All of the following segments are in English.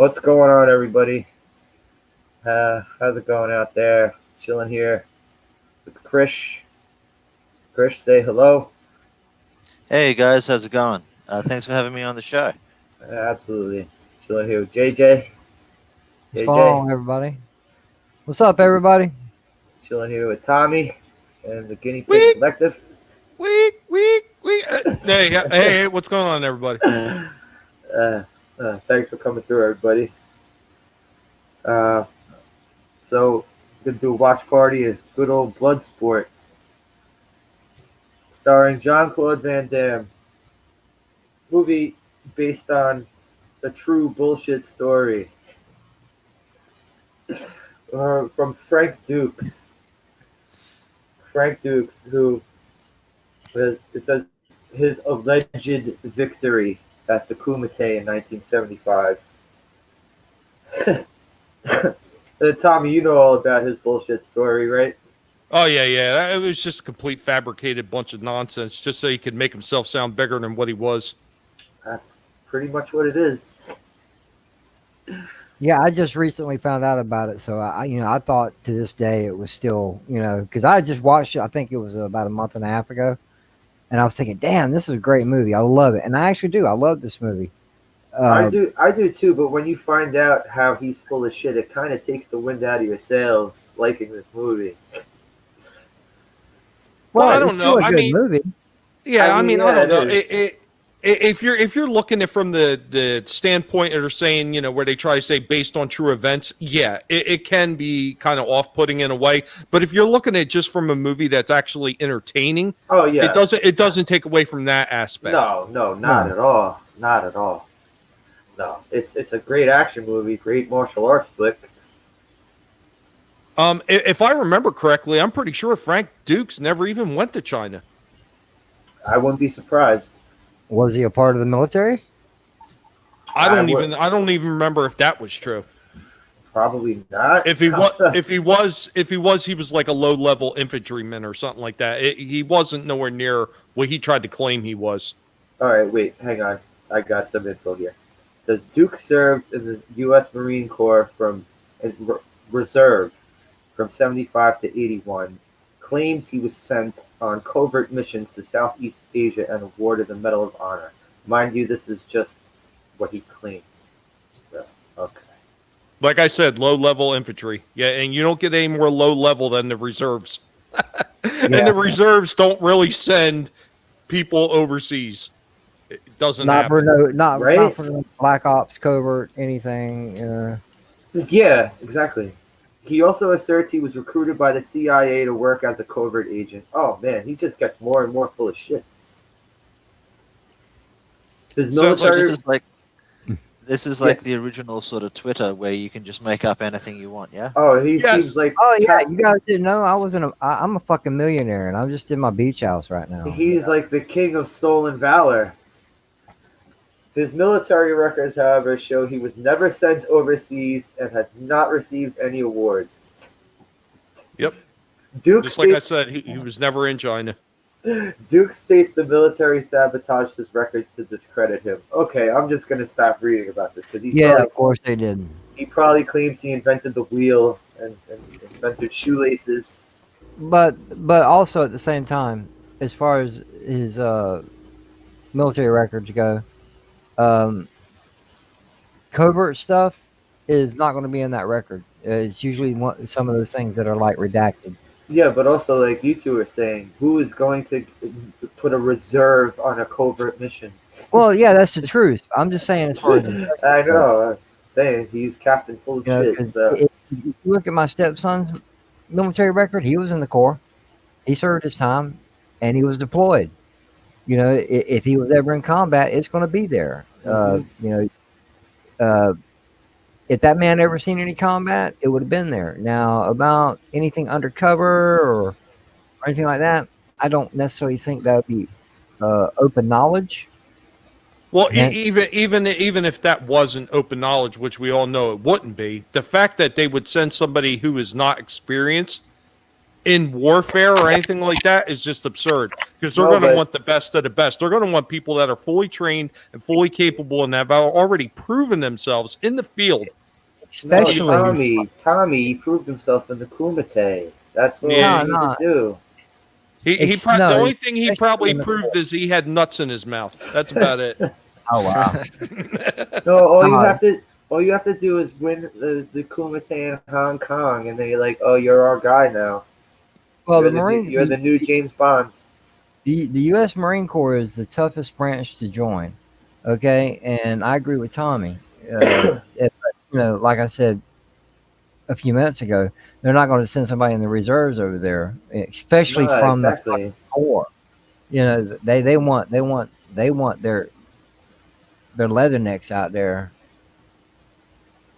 What's going on, everybody? How's it going out there? Chilling here with Krish. Krish, say hello. Hey guys, how's it going? Thanks for having me on the show. Absolutely. Chilling here with JJ. What's going JJ. on, everybody? What's up, everybody? Chilling here with Tommy and the Guinea Pig Week, Collective. week. Hey, what's going on, everybody? Thanks for coming through, everybody. So, gonna do a watch party of good old Bloodsport, starring Jean-Claude Van Damme. Movie based on a true bullshit story from Frank Dukes. Frank Dukes, who it says his alleged victory at the Kumite in 1975. Tommy, you know all about his bullshit story, right? Oh yeah. It was just a complete fabricated bunch of nonsense, just so he could make himself sound bigger than what he was. That's pretty much what it is. Yeah, I just recently found out about it, so I thought to this day it was still, because I just watched it. I think it was about a month and a half ago, and I was thinking, damn, this is a great movie. I love it, and I actually do. I love this movie. I do too. But when you find out how he's full of shit, it kind of takes the wind out of your sails liking this movie. Well, I it's don't still know. a good movie. Yeah, I yeah, don't know. is. If you're looking at it from the standpoint or saying, where they try to say based on true events, yeah, it can be kind of off-putting in a way. But if you're looking at it just from a movie that's actually entertaining, oh yeah, it doesn't take away from that aspect. No, not at all. Not at all. No, it's a great action movie, great martial arts flick. If I remember correctly, I'm pretty sure Frank Dukes never even went to China. I wouldn't be surprised. Was he a part of the military? I don't even remember if that was true. Probably not. If he was, he was like a low-level infantryman or something like that. He wasn't nowhere near what he tried to claim he was. All right, wait, hang on. I got some info here. It says Duke served in the U.S. Marine Corps from reserve from 75 to 81. Claims he was sent on covert missions to Southeast Asia and awarded the Medal of Honor. Mind you, this is just what he claims. So, okay. Like I said, low-level infantry. Yeah, and you don't get any more low-level than the reserves. And the reserves don't really send people overseas. It doesn't happen. Not Right? for no Black Ops, covert, anything. Yeah, exactly. He also asserts he was recruited by the CIA to work as a covert agent. Oh man, he just gets more and more full of shit. His So, military. This is like the original sort of Twitter where you can just make up anything you want, yeah? Oh, he Yes. seems like. Oh yeah, you guys didn't know I'm a fucking millionaire, and I'm just in my beach house right now. He's like the king of stolen valor. His military records, however, show he was never sent overseas and has not received any awards. Yep. Duke Just like I states, said, he was never in China. Duke states the military sabotaged his records to discredit him. Okay, I'm just gonna stop reading about this because Of course they did. he probably claims he invented the wheel and invented shoelaces. But also at the same time, as far as his military records go, covert stuff is not going to be in that record. It's usually some of those things that are like redacted. Yeah, but also like you two are saying, who is going to put a reserve on a covert mission? Well, yeah, that's the truth. I'm just saying as far as I know. I'm saying he's captain full of shit. 'cause So. if you look at my stepson's military record, he was in the Corps. He served his time, and he was deployed. If he was ever in combat, it's going to be there. If that man ever seen any combat, it would have been there. Now, about anything undercover or anything like that, I don't necessarily think that would be open knowledge. Well, Hence- even if that wasn't open knowledge, which we all know it wouldn't be, the fact that they would send somebody who is not experienced in warfare or anything like that is just absurd because they're No, going to but- want the best of the best. They're going to want people that are fully trained and fully capable and have already proven themselves in the field. No, Especially Tommy, he proved himself in the Kumite. That's all Yeah. you need to do. The only thing he especially probably in the- proved is he had nuts in his mouth. That's about it. Oh wow. No, all you No. have to do is win the Kumite in Hong Kong, and then you're like, oh, you're our guy now. Well, you're the Marine, you're the new James Bond. the U.S. Marine Corps is the toughest branch to join. Okay, and I agree with Tommy. Like I said a few minutes ago, they're not going to send somebody in the reserves over there, especially No, from the exactly. Corps. They want their leathernecks out there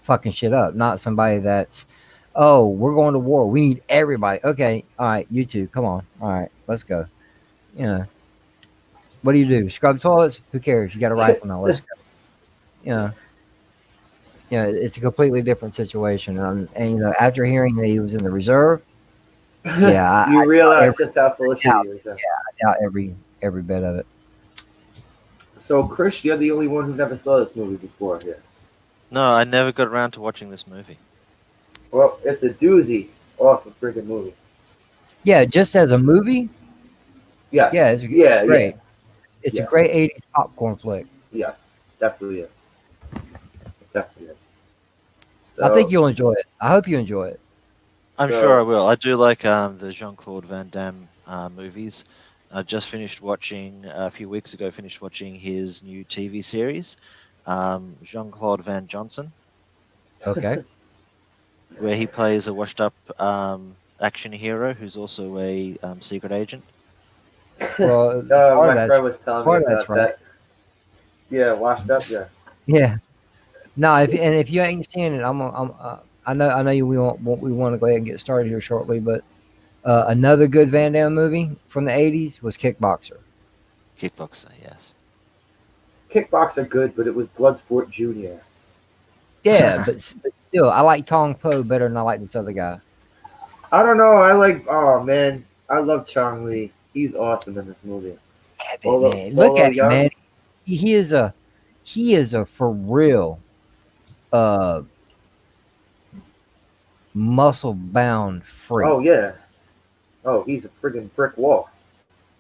fucking shit up, not somebody that's, oh, we're going to war. We need everybody. Okay, all right, you two, come on. All right, let's go. What do you do? Scrub toilets? Who cares? You got a rifle now. Let's go. It's a completely different situation. And after hearing that he was in the reserve, yeah, You realize every- just how full of shit he is. I doubt every bit of it. So, Chris, you're the only one who never saw this movie before here. No, I never got around to watching this movie. Well, it's a doozy. It's an awesome freaking movie. Yeah, just as a movie, Yes. yeah, it's yeah, great. It's Yeah. a great 80s popcorn flick. Yes, definitely is. It definitely is. I So, think you'll enjoy it. I hope you enjoy it. I'm So- sure I will. I do like the Jean-Claude Van Damme movies. I just finished watching a few weeks ago. Finished watching his new TV series, Jean-Claude Van Johnson, Okay. where he plays a washed-up action hero who's also a secret agent. Well, No, part of my that's- friend was telling me part of about that's right. that. Yeah, washed up. Yeah. Yeah. No, if you ain't seen it, I know we want to go ahead and get started here shortly, but another good Van Damme movie from the 80s was Kickboxer. Kickboxer, yes. Kickbox are good, but it was Bloodsport Junior. Yeah, but still, I like Tong Po better than I like this other guy. I don't know. Oh man, I love Chong Li. He's awesome in this movie. Yeah, Bolo- man. Look Bolo at him, Young. man. He is a for real muscle bound freak. Oh yeah. Oh, he's a friggin' brick wall.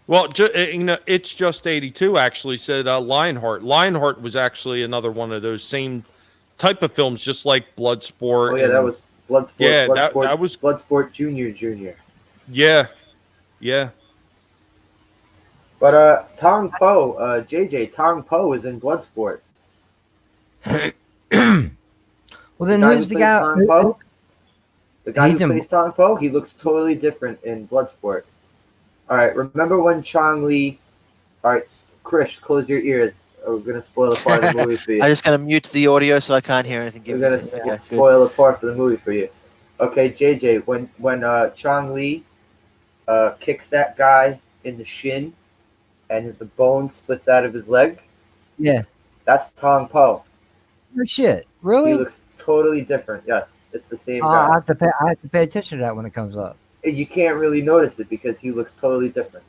Well, it's just 82 actually said Lionheart. Lionheart was actually another one of those same type of films, just like Bloodsport. Oh yeah, that was Bloodsport. Yeah, that Bloodsport, was- Bloodsport Junior. Yeah. But Tong Po, JJ Tong Po is in Bloodsport. Well, then who's the who plays guy? Tong Po? The guy He's who in- plays Tong Po, he looks totally different in Bloodsport. All right, remember when Chong Li? All right, Chris, close your ears. We're gonna spoil a part of the movie for you. I'm just going to mute the audio so I can't hear anything. We're Give gonna me a second. Okay, good. spoil a part for the movie for you. Okay, JJ, when Chong Li kicks that guy in the shin, and the bone splits out of his leg, Yeah. that's Tong Po. Oh, shit. He Really? looks totally different. Yes, it's the same I guy. have to pay attention to that when it comes up. And you can't really notice it because he looks totally different.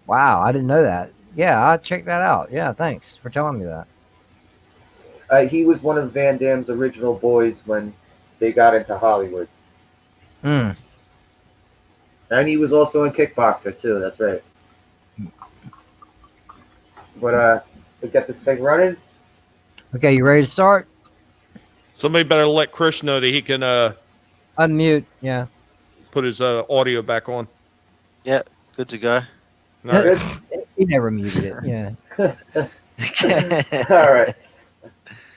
Wow, I didn't know that. Yeah, I'll check that out. Yeah, thanks for telling me that. He was one of Van Damme's original boys when they got into Hollywood. Hmm. And he was also in Kickboxer too. That's right. But to get this thing running, Okay, you ready to start? Somebody better let Chris know that he can Unmute. Yeah. put his audio back on. Good to go. All right. good. He never muted it. Yeah. All right.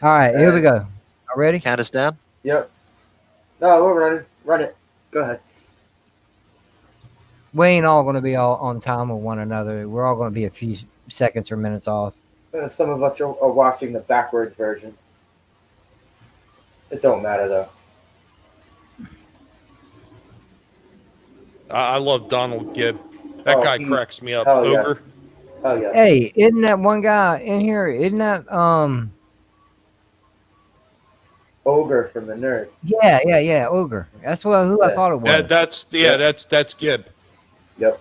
All right, here we go. All ready? Count us down. Yep. No, we're running. Run it. Go ahead. We ain't all going to be all on time with one another. We're all going to be a few seconds or minutes off. Some of us are watching the backwards version. It don't matter though. I love Donald Gibb. That Oh, guy he- cracks me up. hell yes. Ogre. Oh yeah. Hey, isn't that one guy in here? Isn't that Ogre from the Nerds. Yeah, Ogre. That's who I Yeah. thought it was. That's Gibb. Yep.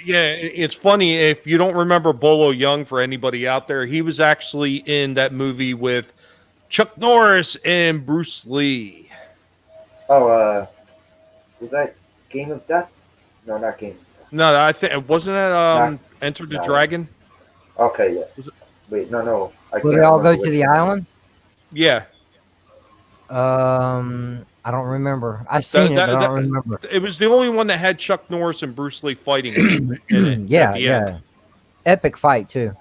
Yeah, it's funny if you don't remember Bolo Young. For anybody out there, he was actually in that movie with Chuck Norris and Bruce Lee. Oh, was that Game of Death? No, not Game of Death. No, I think wasn't that Not- Enter the no. Dragon? Okay, yeah. Was it- Wait, no. I Will can't they all go remember to which the one. island? Yeah, I don't remember. I've seen it, but I don't remember. it was the only one that had Chuck Norris and Bruce Lee fighting in it at the end. Epic fight too.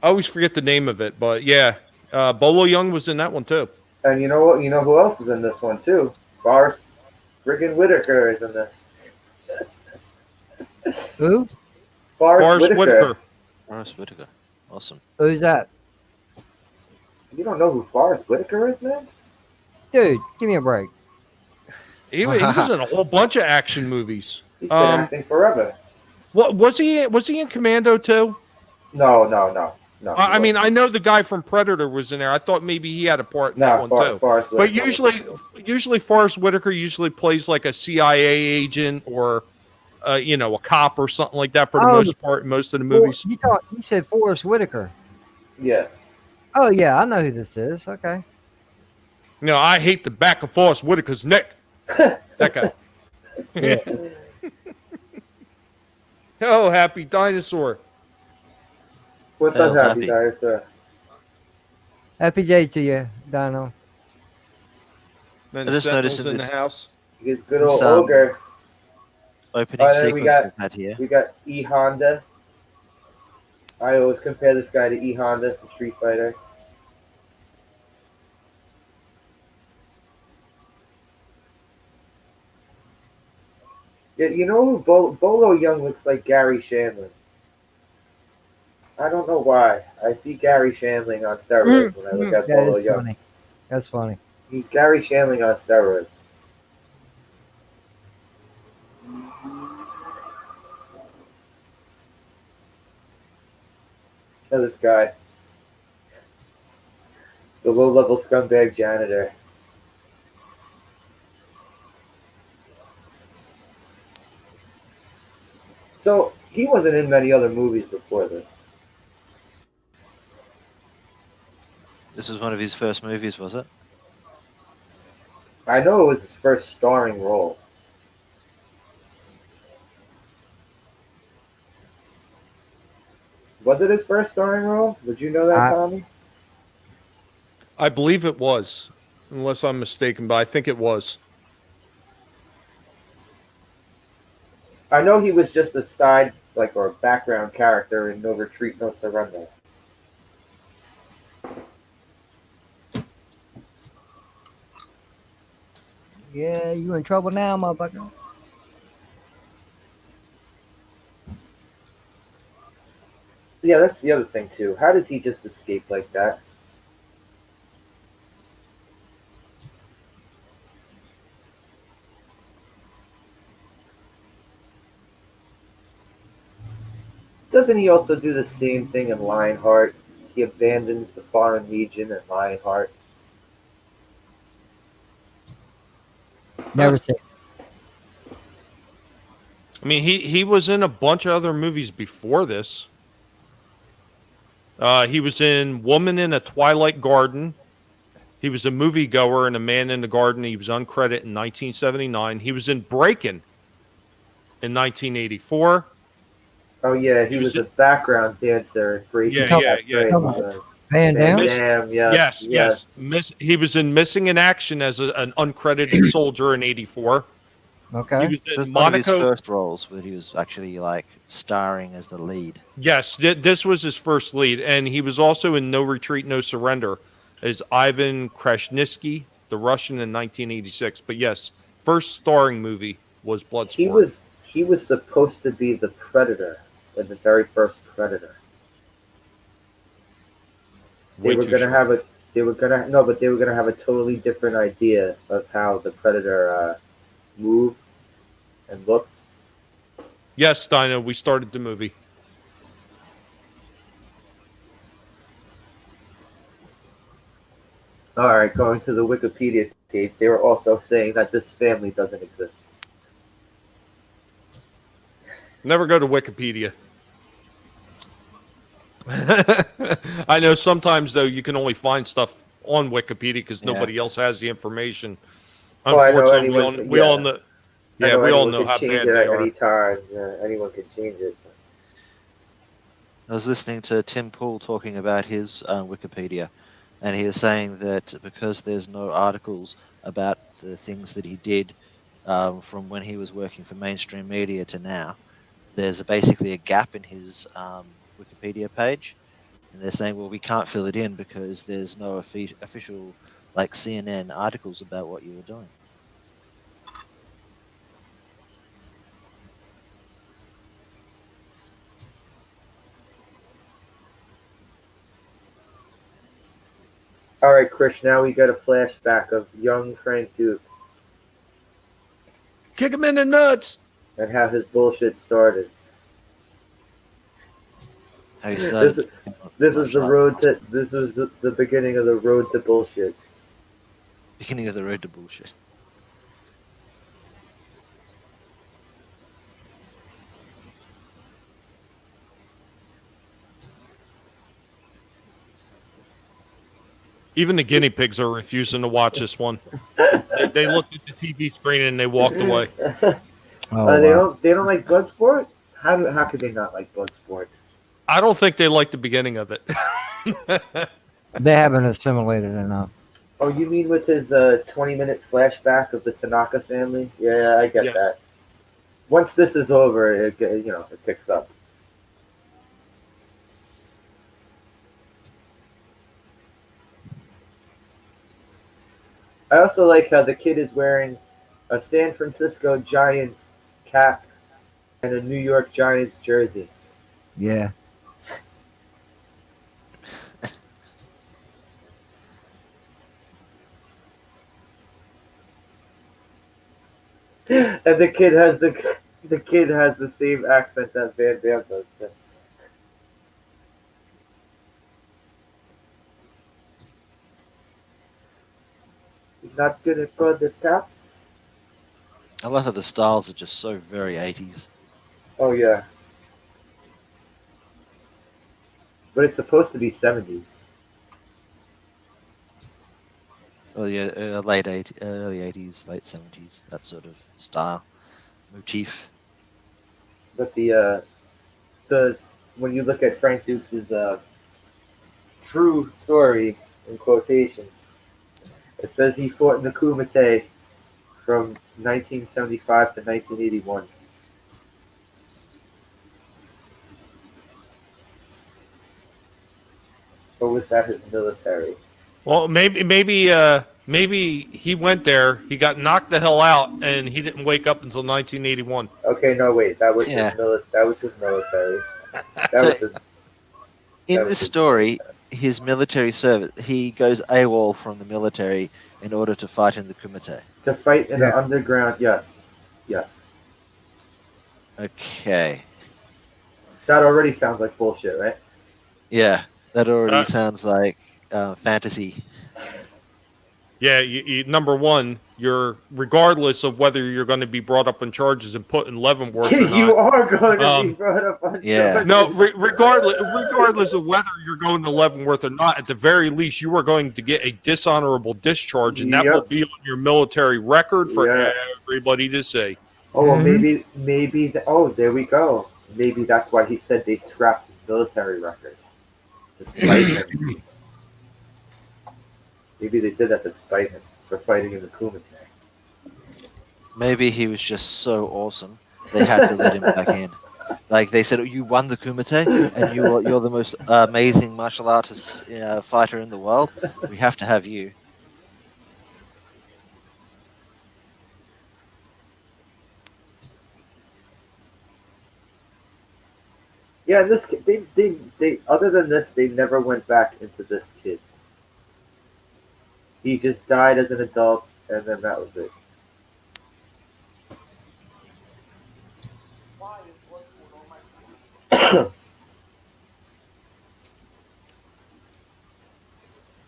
I always forget the name of it, but yeah, Bolo Young was in that one too. And you know what? You know who else is in this one too? Forrest friggin' Whitaker is in this. Who? Forrest Whitaker. Forrest Whitaker. Awesome. Who's that? You don't know who Forrest Whitaker is, man? Dude, give me a break. He was in a whole bunch of action movies. He's been acting forever. What was he? Was he in Commando too? No. I mean, I know the guy from Predator was in there. I thought maybe he had a part in that one too. Forrest But Whitaker. usually Forrest Whitaker usually plays like a CIA agent or, a cop or something like that for the most part in most of the movies. You said Forrest Whitaker. Yeah. Oh yeah, I know who this is. Okay. I hate the back of Forrest Whitaker's neck. That guy. Yeah. Oh, happy dinosaur. What's Oh, up, Happy happy. Dinosaur? Happy day to you, Dino. Then I just noticed Sentinel's in it's- the house. His good old This, ogre. Opening Oh, then sequence we got- we've had here. We got E Honda. I always compare this guy to E Honda from Street Fighter. Yeah, you know who Bolo Young looks like Gary Shandling. I don't know why. I see Gary Shandling on steroids when I look at That Bolo is Young. funny. That's funny. He's Gary Shandling on steroids. Look at this guy. The low-level scumbag janitor. So, he wasn't in many other movies before this. This was one of his first movies, was it? I know it was his first starring role. Was it his first starring role? Would you know that, Tommy? I believe it was, unless I'm mistaken, but I think it was. I know he was just a side, or background character in No Retreat, No Surrender. Yeah, you in trouble now, motherfucker. Yeah, that's the other thing, too. How does he just escape like that? Doesn't he also do the same thing in Lionheart? He abandons the Foreign Legion in Lionheart. Never seen. I mean, he was in a bunch of other movies before this. He was in Woman in a Twilight Garden. He was a moviegoer in A Man in the Garden. He was uncredited in 1979. He was in Breakin' in 1984. Oh, yeah, he was a background dancer. Great. Yeah. Van Damme? Damn, yes. He was in Missing in Action as an uncredited soldier in 84. Okay. He was This was in one of his Monaco. first roles where he was actually starring as the lead. Yes, this was his first lead, and he was also in No Retreat, No Surrender as Ivan Krasnitsky, the Russian, in 1986. But yes, first starring movie was Bloodsport. He was supposed to be the Predator in the very first Predator. They were gonna have a totally different idea of how the Predator moved and looked. Yes, Dino, we started the movie. All right, going to the Wikipedia page, they were also saying that this family doesn't exist. Never go to Wikipedia. I know sometimes though you can only find stuff on Wikipedia because Yeah. nobody else has the information. Oh, I know Unfortunately, anyone. we all Yeah, know. I Yeah, know we all anyone know can how change bad it they at are. any time. Yeah, anyone can change it. I was listening to Tim Pool talking about his Wikipedia, and he was saying that because there's no articles about the things that he did from when he was working for mainstream media to now, there's basically a gap in his Wikipedia page, and they're saying, well, we can't fill it in because there's no official like CNN articles about what you were doing. All right, Chris. Now we got a flashback of young Frank Dukes Kick him in the nuts. and how his bullshit started. How he This started this was the martial road arts. to this was the beginning of the road to bullshit. Beginning of the road to bullshit. Even the guinea pigs are refusing to watch this one. They looked at the TV screen and they walked away. Oh, They wow. don't like Bloodsport. How could they not like Bloodsport? I don't think they liked the beginning of it. They haven't assimilated enough. Oh, you mean with his 20-minute flashback of the Tanaka family? Yeah, I get Yes. that. Once this is over, it picks up. I also like how the kid is wearing a San Francisco Giants cap and a New York Giants jersey. Yeah. And the kid has the same accent that Van Damme does. Too. He's not good at the taps. I love how the styles are just so very 80s. Oh yeah, but it's supposed to be 70s. Well, yeah, early 80s, late 70s, that sort of style, motif. But the when you look at Frank Dukes' true story in quotations, it says he fought in the Kumite from 1975 to 1981. Or was that his military? Well, maybe he went there. He got knocked the hell out, and he didn't wake up until 1981. Okay, no, wait, that was Yeah. that was his military. That So was his. in That was this his story, his military service, he goes AWOL from the military in order to fight in the Kumite. to fight in Yeah. the underground. Yes, yes. Okay. That already sounds like bullshit, right? Yeah, that already Uh, sounds like fantasy. Yeah, number one, you're regardless of whether you're going to be brought up on charges and put in Leavenworth or You not. are going to be Um, brought up on Yeah. charges. No, regardless of whether you're going to Leavenworth or not, at the very least, you are going to get a dishonorable discharge, and that will Yep. be on your military record for Yeah. everybody to see. Oh well, Mhm. maybe. Oh, there we go. Maybe that's why he said they scrapped his military record to spite him. Maybe they did that to spite him for fighting in the Kumite. Maybe he was just so awesome they had to let him back in. Like they said, you won the Kumite, and you're the most amazing martial artist fighter in the world. We have to have you. Yeah, and this kid, they other than this, they never went back into this kid. He just died as an adult, and then that was it.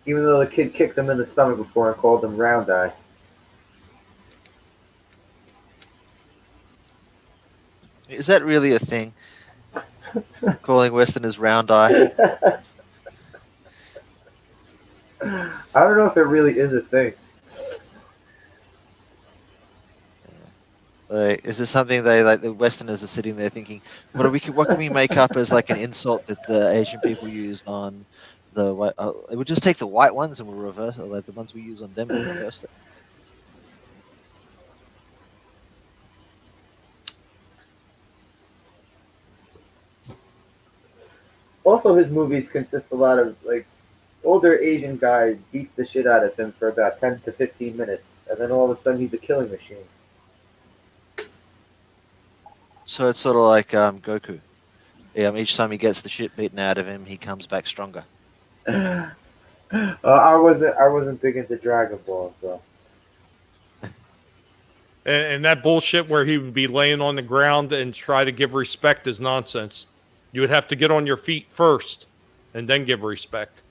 Even though the kid kicked him in the stomach before and called him Round Eye. Is that really a thing? Calling Westerners round eye? I don't know if it really is a thing. Like, is this something they like? The Westerners are sitting there thinking, what can we make up as like an insult that the Asian people use on the white? We'll just take the white ones and we'll reverse it, like the ones we use on them and reverse it. Also, his movies consist a lot of like older Asian guy beats the shit out of him for about 10 to 15 minutes, and then all of a sudden he's a killing machine. So it's sort of like Goku. Each time he gets the shit beaten out of him, he comes back stronger. I wasn't big into Dragon Ball, so. And that bullshit where he would be laying on the ground and try to give respect is nonsense. You would have to get on your feet first and then give respect.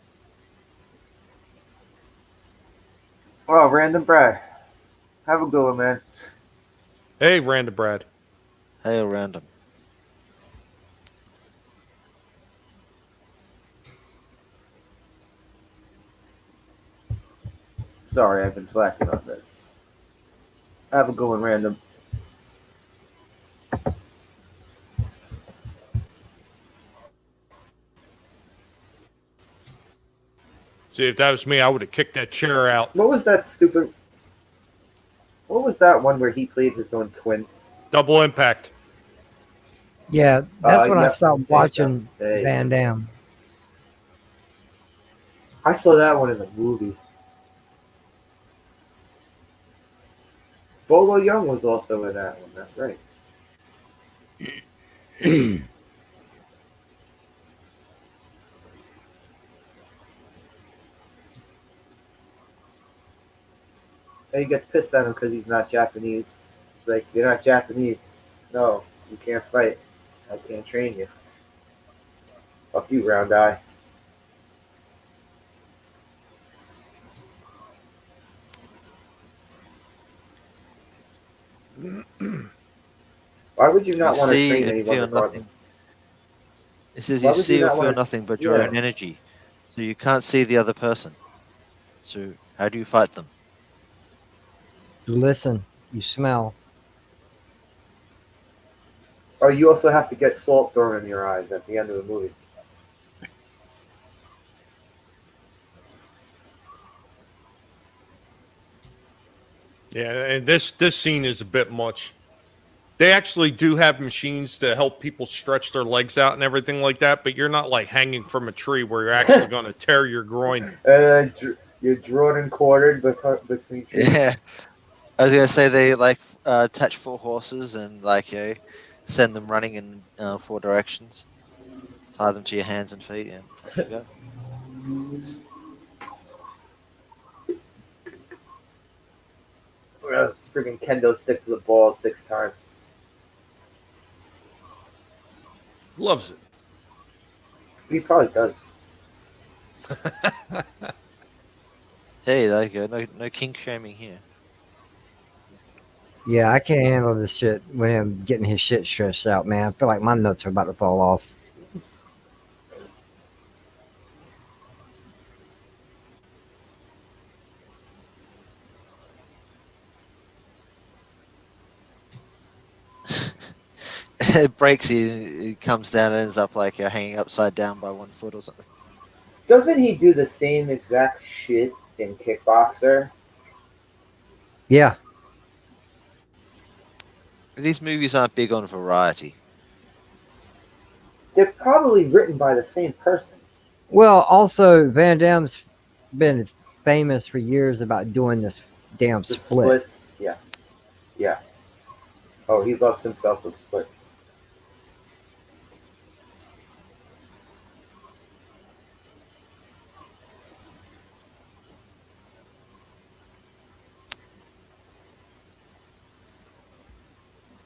Well, Random Brad, have a good one, man. Hey, Random Brad. Hail random. Sorry, I've been slacking on this. Have a good one, Random. See, if that was me, I would have kicked that chair out. What was that stupid? What was that one where he played his own twin? Double Impact. Yeah, that's when I Yep. stopped There you watching go. There you Van go. Damme. I saw that one in the movies. Bolo Young was also in that one. That's right. And he gets pissed at him because he's not Japanese. He's like, "You're not Japanese. No, you can't fight. I can't train you. Fuck you, Round Eye." Why would you not You want to see train and anyone feel regardless? nothing. It says Why you would see you or not feel wanna- nothing but your Yeah. own energy, so you can't see the other person. So how do you fight them? You listen, you smell. Oh, you also have to get salt thrown in your eyes at the end of the movie. Yeah, and this scene is a bit much. They actually do have machines to help people stretch their legs out and everything like that, but you're not like hanging from a tree where you're actually going to tear your groin. You're drawn and quartered between trees. Yeah, I was gonna say they like attach 4 horses and like send them running in 4 directions. Tie them to your hands and feet, and off you go. Freaking kendo stick to the ball 6 times. Loves it. He probably does. Hey, there you go. No kink shaming here. Yeah, I can't handle this shit with him getting his shit stretched out, man. I feel like my nuts are about to fall off. It breaks. It comes down and ends up like you're hanging upside down by 1 foot or something. Doesn't he do the same exact shit in Kickboxer? Yeah, These movies aren't big on variety. They're probably written by the same person. well, also Van Damme's been famous for years about doing this damn The split. splits. Yeah. Yeah. Oh, he loves himself with splits.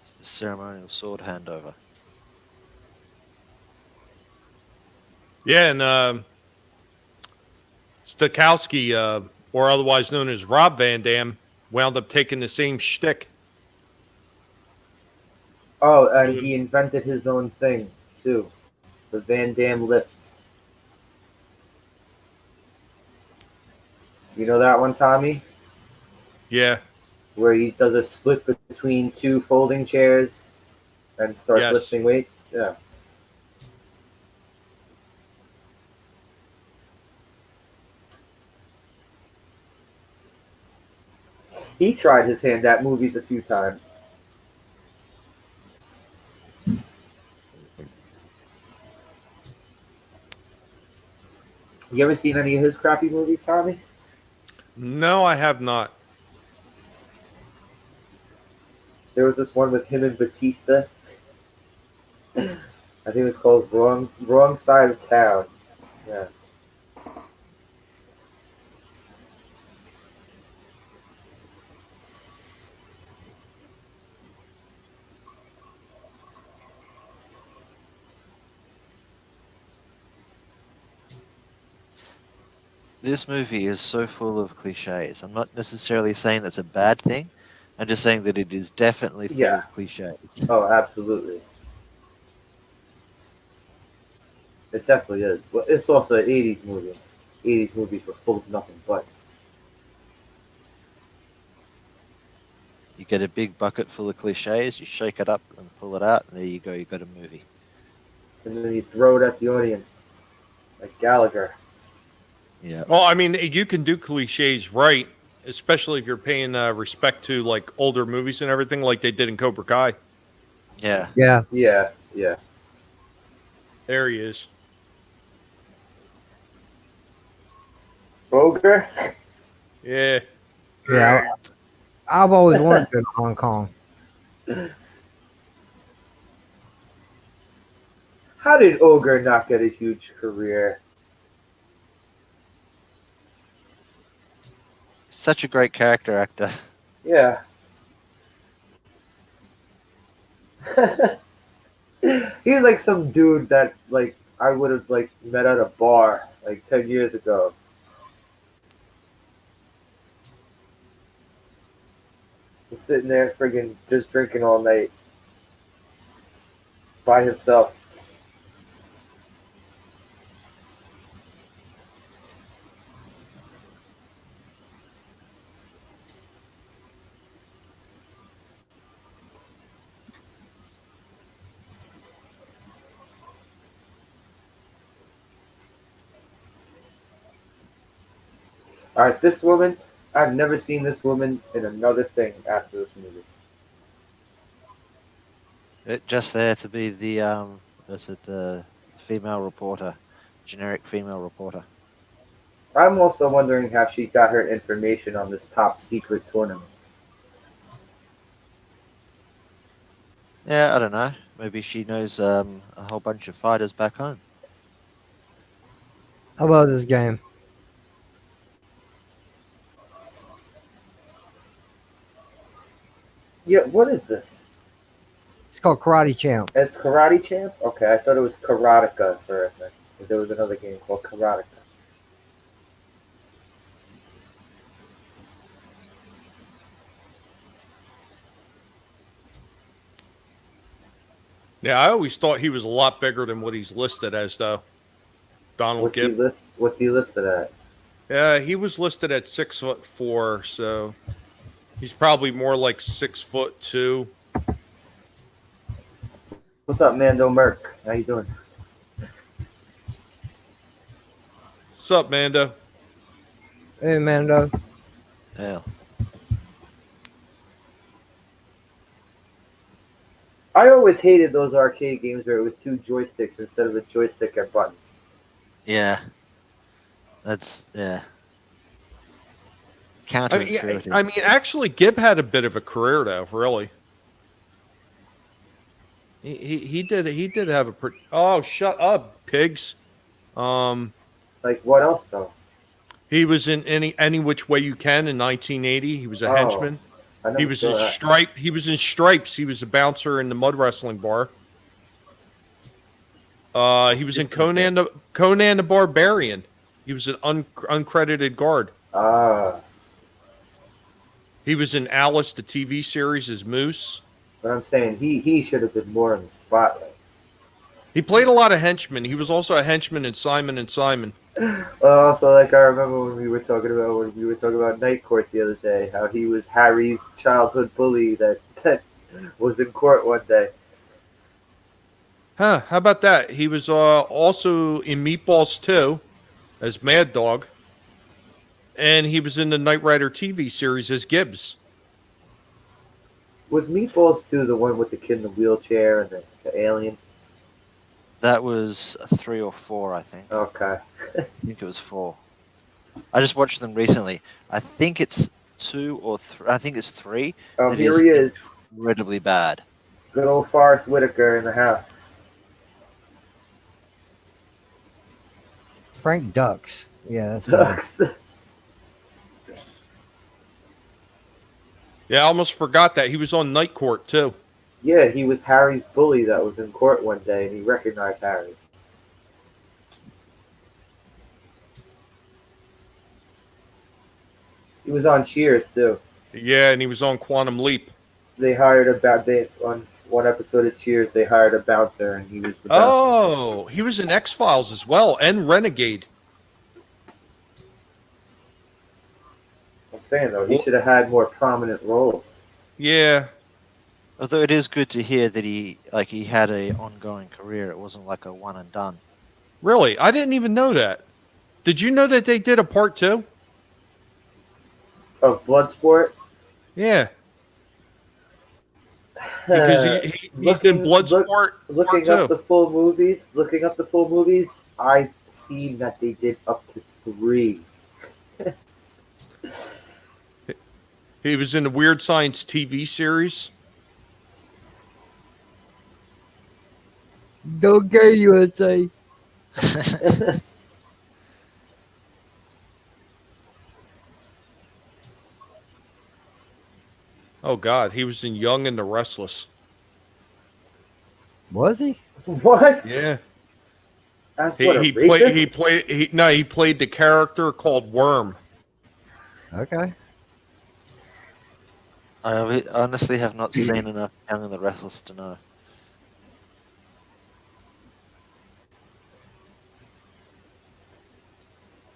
It's the ceremonial sword handover. Yeah, and Stokowski, or otherwise known as Rob Van Dam, wound up taking the same shtick. Oh, and he invented his own thing too, the Van Damme lift. You know that one, Tommy? Yeah. Where he does a split between two folding chairs and starts Yes. lifting weights. Yeah. He tried his hand at movies a few times. You ever seen any of his crappy movies, Tommy? No, I have not. There was this one with him and Batista. I think it was called Wrong Side of Town. Yeah. This movie is so full of cliches. I'm not necessarily saying that's a bad thing. I'm just saying that it is definitely full Yeah. of cliches. Oh, absolutely. It definitely is. Well, it's also an 80s movie. 80s movies were full of nothing but. You get a big bucket full of cliches, you shake it up and pull it out, and there you go, you got a movie. And then you throw it at the audience. Like Gallagher. Yeah. Well, I mean, you can do cliches right, especially if you're paying respect to like older movies and everything, like they did in Cobra Kai. Yeah. Yeah. Yeah, yeah. There he is. Ogre? Yeah. Yeah. I've always wanted to go to Hong Kong. How did Ogre not get a huge career? Such a great character actor. Yeah. He's like some dude that like I would have like met at a bar like 10 years ago. He's sitting there friggin' just drinking all night by himself. Alright, this woman, I've never seen this woman in another thing after this movie. Just there to be the was it the female reporter, generic female reporter. I'm also wondering how she got her information on this top secret tournament. Yeah, I don't know. Maybe she knows a whole bunch of fighters back home. I love this game. Yeah, what is this? It's called Karate Champ. It's Karate Champ? Okay, I thought it was Karateka for a second. Because there was another game called Karateka. Yeah, I always thought he was a lot bigger than what he's listed as, though. Donald Gibb. What's he listed at? Yeah, he was listed at 6'4", so he's probably more like 6'2". What's up, Mando Merc? How you doing? What's up, Mando? Hey, Mando. Yeah. I always hated those arcade games where it was two joysticks instead of a joystick and button. Yeah. That's I counterintuitive. mean, actually, Gibb had a bit of a career, though. Really, he did have a pretty. Oh, shut up, pigs. Like what else though? He was in any which way you can in 1980. He was a Oh, henchman. I never He was saw in that. stripe. He was in stripes. He was a bouncer in the mud wrestling bar. He was in Conan the Barbarian. He was an uncredited guard. Ah, He was in Alice, the TV series, as Moose. but I'm saying he should have been more in the spotlight. He played a lot of henchmen. He was also a henchman in Simon and Simon. Also, like I remember when we were talking about Night Court the other day, how he was Harry's childhood bully that was in court one day. Huh, how about that? He was also in Meatballs 2 as Mad Dog. And he was in the Knight Rider TV series as Gibbs. Was Meatballs 2 the one with the kid in the wheelchair and the alien? That was 3 or 4, I think. Okay. I think it was 4. I just watched them recently. I think it's 2 or 3. I think it's 3. Oh, It here he is. incredibly bad. Good old Forrest Whitaker in the house. Frank Ducks. Yeah, that's better. Ducks. Yeah, I almost forgot that. He was on Night Court, too. Yeah, he was Harry's bully that was in court one day, and he recognized Harry. He was on Cheers too. Yeah, and he was on Quantum Leap. They hired on one episode of Cheers. They hired a bouncer, and he was the bouncer. Oh, he was in X-Files as well, and Renegade. I'm saying though, he should have had more prominent roles. Yeah. Although it is good to hear that he had a ongoing career. It wasn't like a one and done. Really? I didn't even know that. Did you know that they did a part 2? Of Bloodsport. Yeah. Because he did Bloodsport. Looking up the full movies, I've seen that they did up to 3. He was in the Weird Science TV series. Don't go USA. Oh God, he was in Young and the Restless. Was he? What? Yeah. That's He, what, a he rapist? played the character called Worm. Okay. I honestly have not seen enough Young and the Restless to know.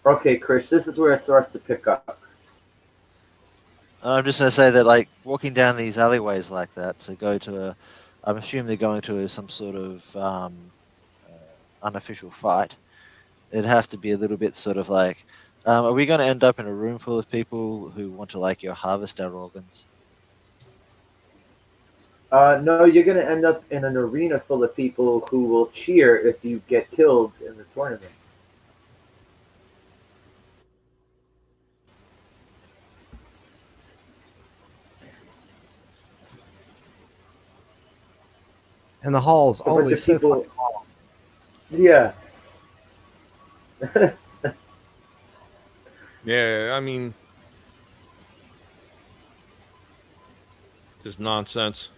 Okay, Chris, this is where it starts to pick up. I'm just going to say that, like, walking down these alleyways like that to go to I'm assuming they're going to some sort of unofficial fight. It'd have to be a little bit sort of like, are we going to end up in a room full of people who want to, like, harvest our organs? No, you're going to end up in an arena full of people who will cheer if you get killed in the tournament. And the hall's A bunch always of so people. fucking long. Yeah. Yeah, I mean, just nonsense.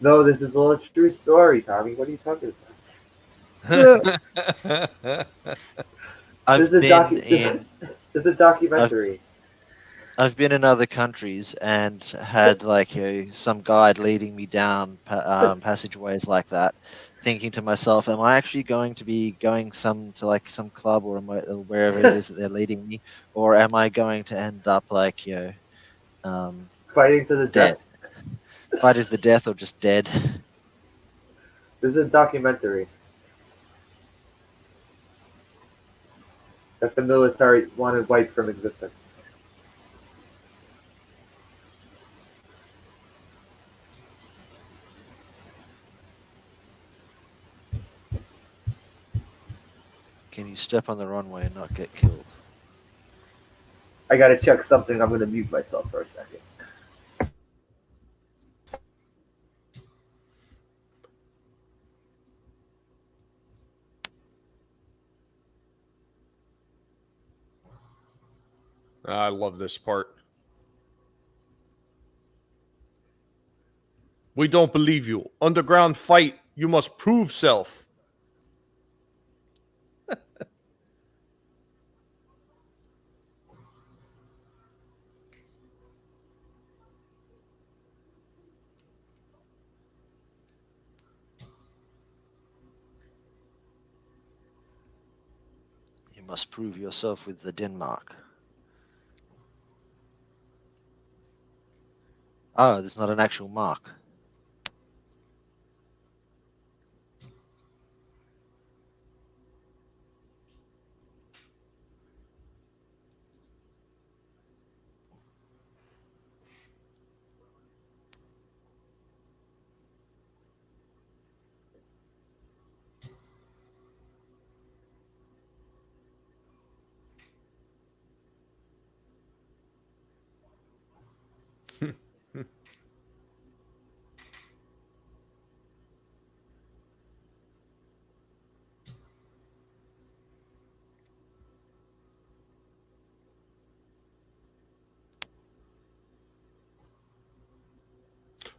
No, this is all a true story, Tommy. What are you talking about? I've This is a been in This is a documentary. I've been in other countries and had like some guide leading me down passageways like that, thinking to myself, "Am I actually going to be going some club or wherever it is that they're leading me, or am I going to end up like Fighting to the dead, death. fighting to the death, or just dead?" This is a documentary that the military wanted wiped from existence. Can you step on the runway and not get killed? I gotta check something. I'm gonna mute myself for a second. I love this part. We don't believe you. Underground fight. You must prove self. You must prove yourself with the Denmark. Oh, there's not an actual mark.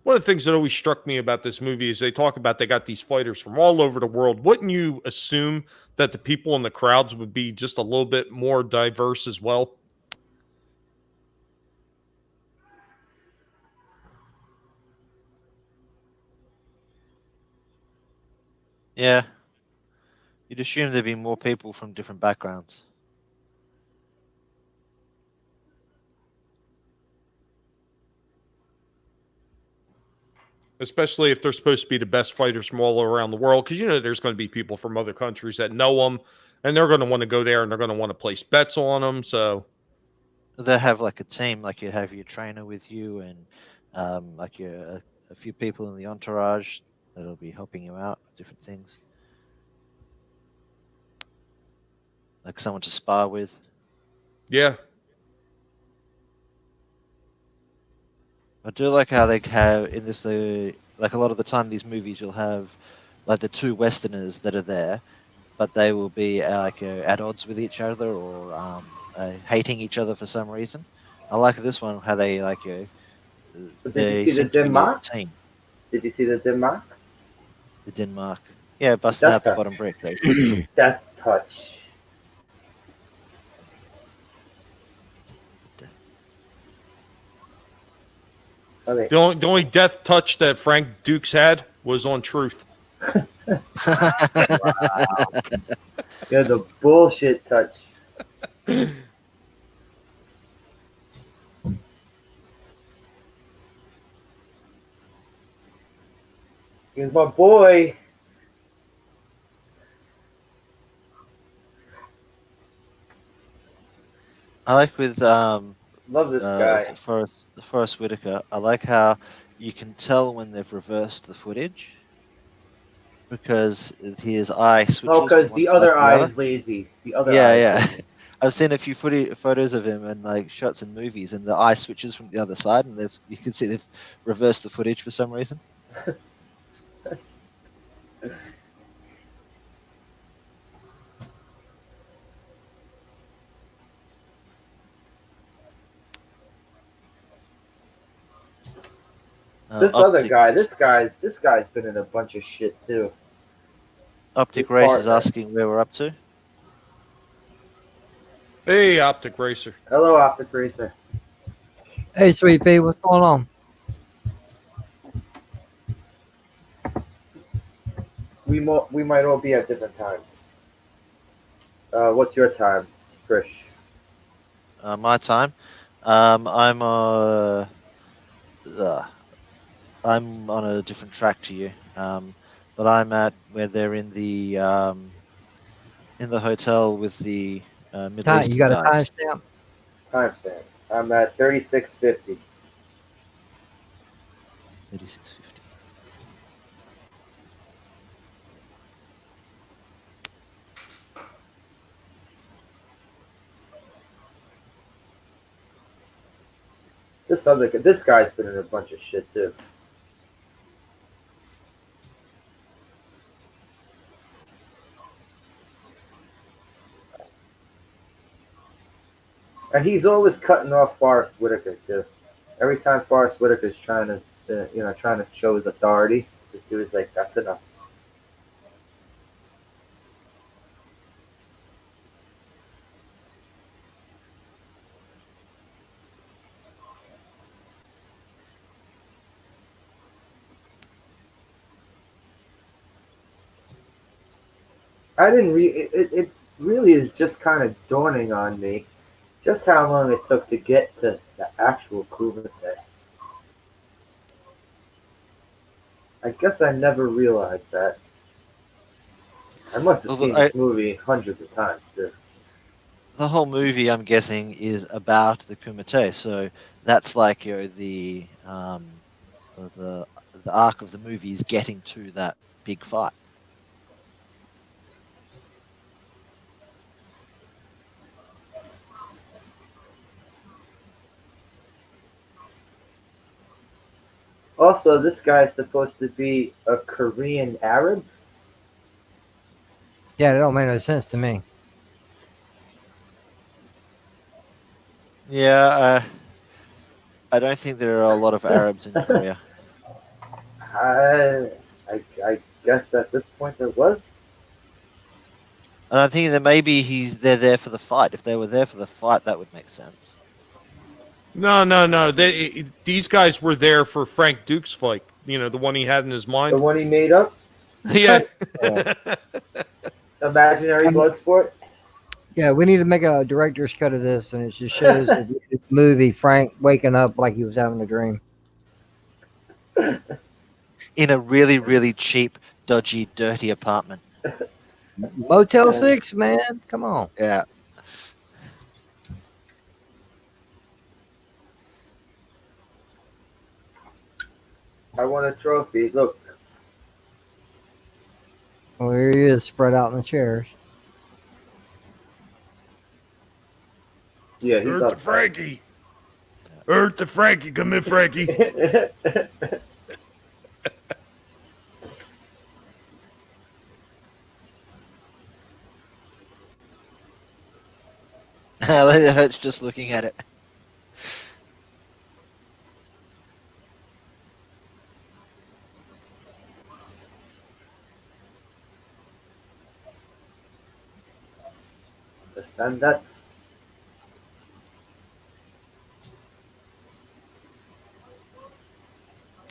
One of the things that always struck me about this movie is they talk about they got these fighters from all over the world. Wouldn't you assume that the people in the crowds would be just a little bit more diverse as well? Yeah. You'd assume there'd be more people from different backgrounds. Especially if they're supposed to be the best fighters from all around the world, because there's going to be people from other countries that know them, and they're going to want to go there and they're going to want to place bets on them. So They have like a team, like you have your trainer with you, and like a few people in the entourage that'll be helping you out with different things, like someone to spar with. yeah, I do like how they have in this like a lot of the time these movies you'll have like the two Westerners that are there, but they will be like at odds with each other or hating each other for some reason. I like this one how they like But did you they see the seem to be a Denmark? team. Did you see the Denmark? The Denmark, yeah, The busting out death the touch. bottom brick. They Death touch. Okay. the only death touch that Frank Dukes had was on Truth. Yeah, the bullshit touch. He's my boy. I like with Love this guy. Forrest Whitaker. I like how you can tell when they've reversed the footage because his eye switches Oh, from because one the side to other the eye other. is lazy. The other Yeah, eye is yeah. lazy. I've seen a few photos of him and like shots in movies, and the eye switches from the other side, and you can see they've reversed the footage for some reason. This other Optic guy, Race, this guy's been in a bunch of shit too. Optic His Race is partner. asking where we're up to. Hey, Optic Racer. Hello, Optic Racer. Hey, Sweet Pea, what's going on? We might all be at different times. What's your time, Krish? My time. Uh, I'm on a different track to you. But I'm at where they're in the hotel with the Middle You Eastern got a guys. timestamp? Timestamp. I'm at 3650. 3650. This guy's been in a bunch of shit too. And he's always cutting off Forrest Whitaker too. Every time Forrest Whitaker's trying to, trying to show his authority, this dude's like, "That's enough." I didn't read it. really is just kind of dawning on me just how long it took to get to the actual Kumite. I guess I never realized that. I must have Well, seen this movie hundreds of times, too. the whole movie, I'm guessing, is about the Kumite. So that's like the the arc of the movie is getting to that big fight. Also, this guy is supposed to be a Korean Arab. Yeah, that don't make no sense to me. Yeah, I don't think there are a lot of Arabs in Korea. I guess at this point there was. And I think that maybe they're there for the fight. If they were there for the fight, that would make sense. No. These guys were there for Frank Duke's fight. The one he had in his The mind. one he made up? Yeah. Imaginary I mean, Bloodsport? yeah, we need to make a director's cut of this, and it just shows the movie Frank waking up like he was having a dream. In a really, really cheap, dodgy, dirty apartment. Motel 6, man, come on. Yeah. I won a trophy. Look. Well, here he is, spread out in the chairs. Yeah, he's Earth up. to Frankie. Earth to Frankie. Come in, Frankie. It hurts just looking at it. Understand that?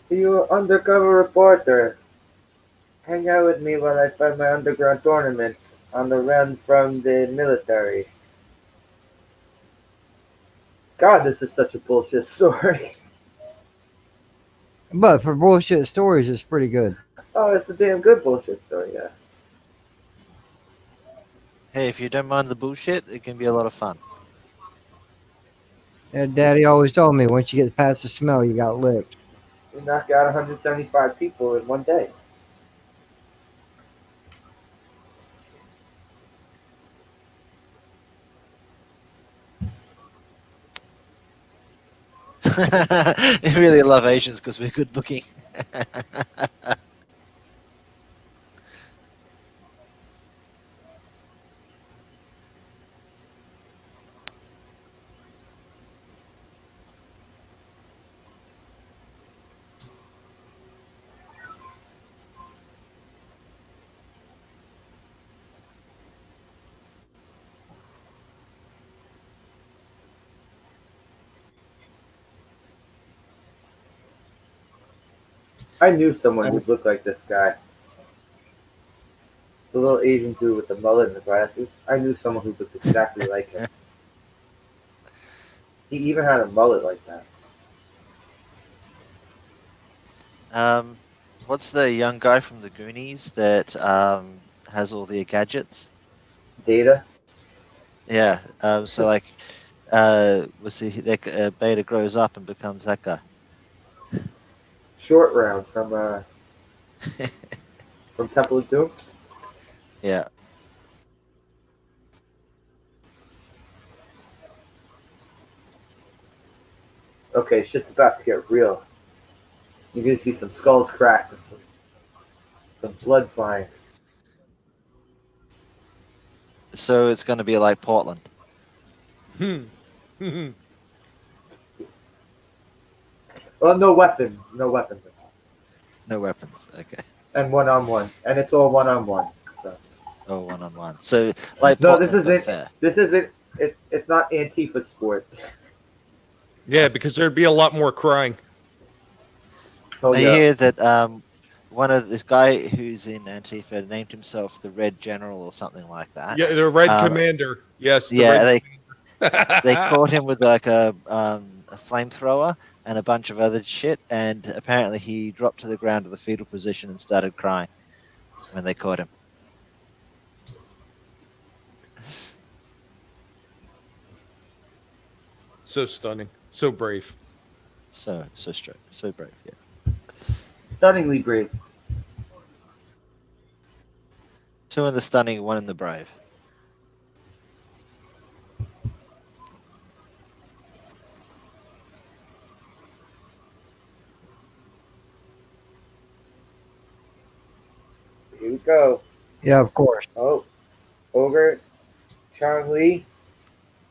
You undercover reporter. Hang out with me while I find my underground tournament on the run from the military. God, this is such a bullshit story. But for bullshit stories, it's pretty good. Oh, it's a damn good bullshit story, yeah. Hey, if you don't mind the bullshit, it can be a lot of fun. Yeah, Daddy always told me once you get past the smell, you got licked. We knocked out 175 people in one day. I really love Asians because we're good looking. I knew someone who'd look like this guy. The little Asian dude with the mullet and the glasses. I knew someone who looked exactly like him. He even had a mullet like that. What's the young guy from the Goonies that has all the gadgets? Data. Yeah. So like, Beta grows up and becomes that guy. Short round from Temple of Doom. Yeah. Okay, shit's about to get real. You're gonna see some skulls cracked and some blood flying. So it's going to be like Portland. Well, no weapons. No weapons at all. No weapons. Okay. And one-on-one. And it's all one-on-one. So. Oh, one-on-one. So like No, Portland, this but isn't. fair. This isn't. It's not Antifa sport. Yeah, because there'd be a lot more crying. Oh I yeah. hear that one of this guy who's in Antifa named himself the Red General or something like that. Yeah, the Red Commander. Yes. The Yeah, Red they caught him with like a flamethrower and a bunch of other shit, and apparently he dropped to the ground to the fetal position and started crying when they caught him. So stunning. So brave. So straight, so brave. Yeah, Stunningly brave. 2 in the stunning, 1 in the brave. Here we go. Yeah, of course. Oh, Ogre, Chong Li,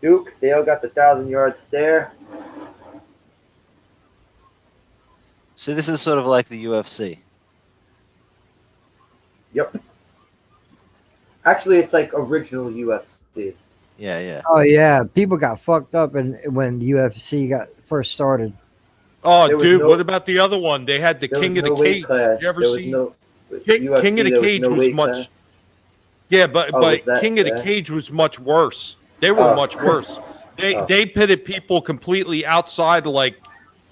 Dukes, they all got the 1,000-yard stare. So this is sort of like the UFC. Yep. Actually, it's like original UFC. Yeah. Oh yeah, people got fucked up when the UFC got first started. Oh, There was dude, no- what about the other one? They had the There King was of the no weight Cage. class. You ever There was see? no King of UFC, the there Cage no was weight much. class. Yeah, but Oh, was that- King of the yeah. Cage was much worse. They were Oh. much worse. Oh. They pitted people completely outside, like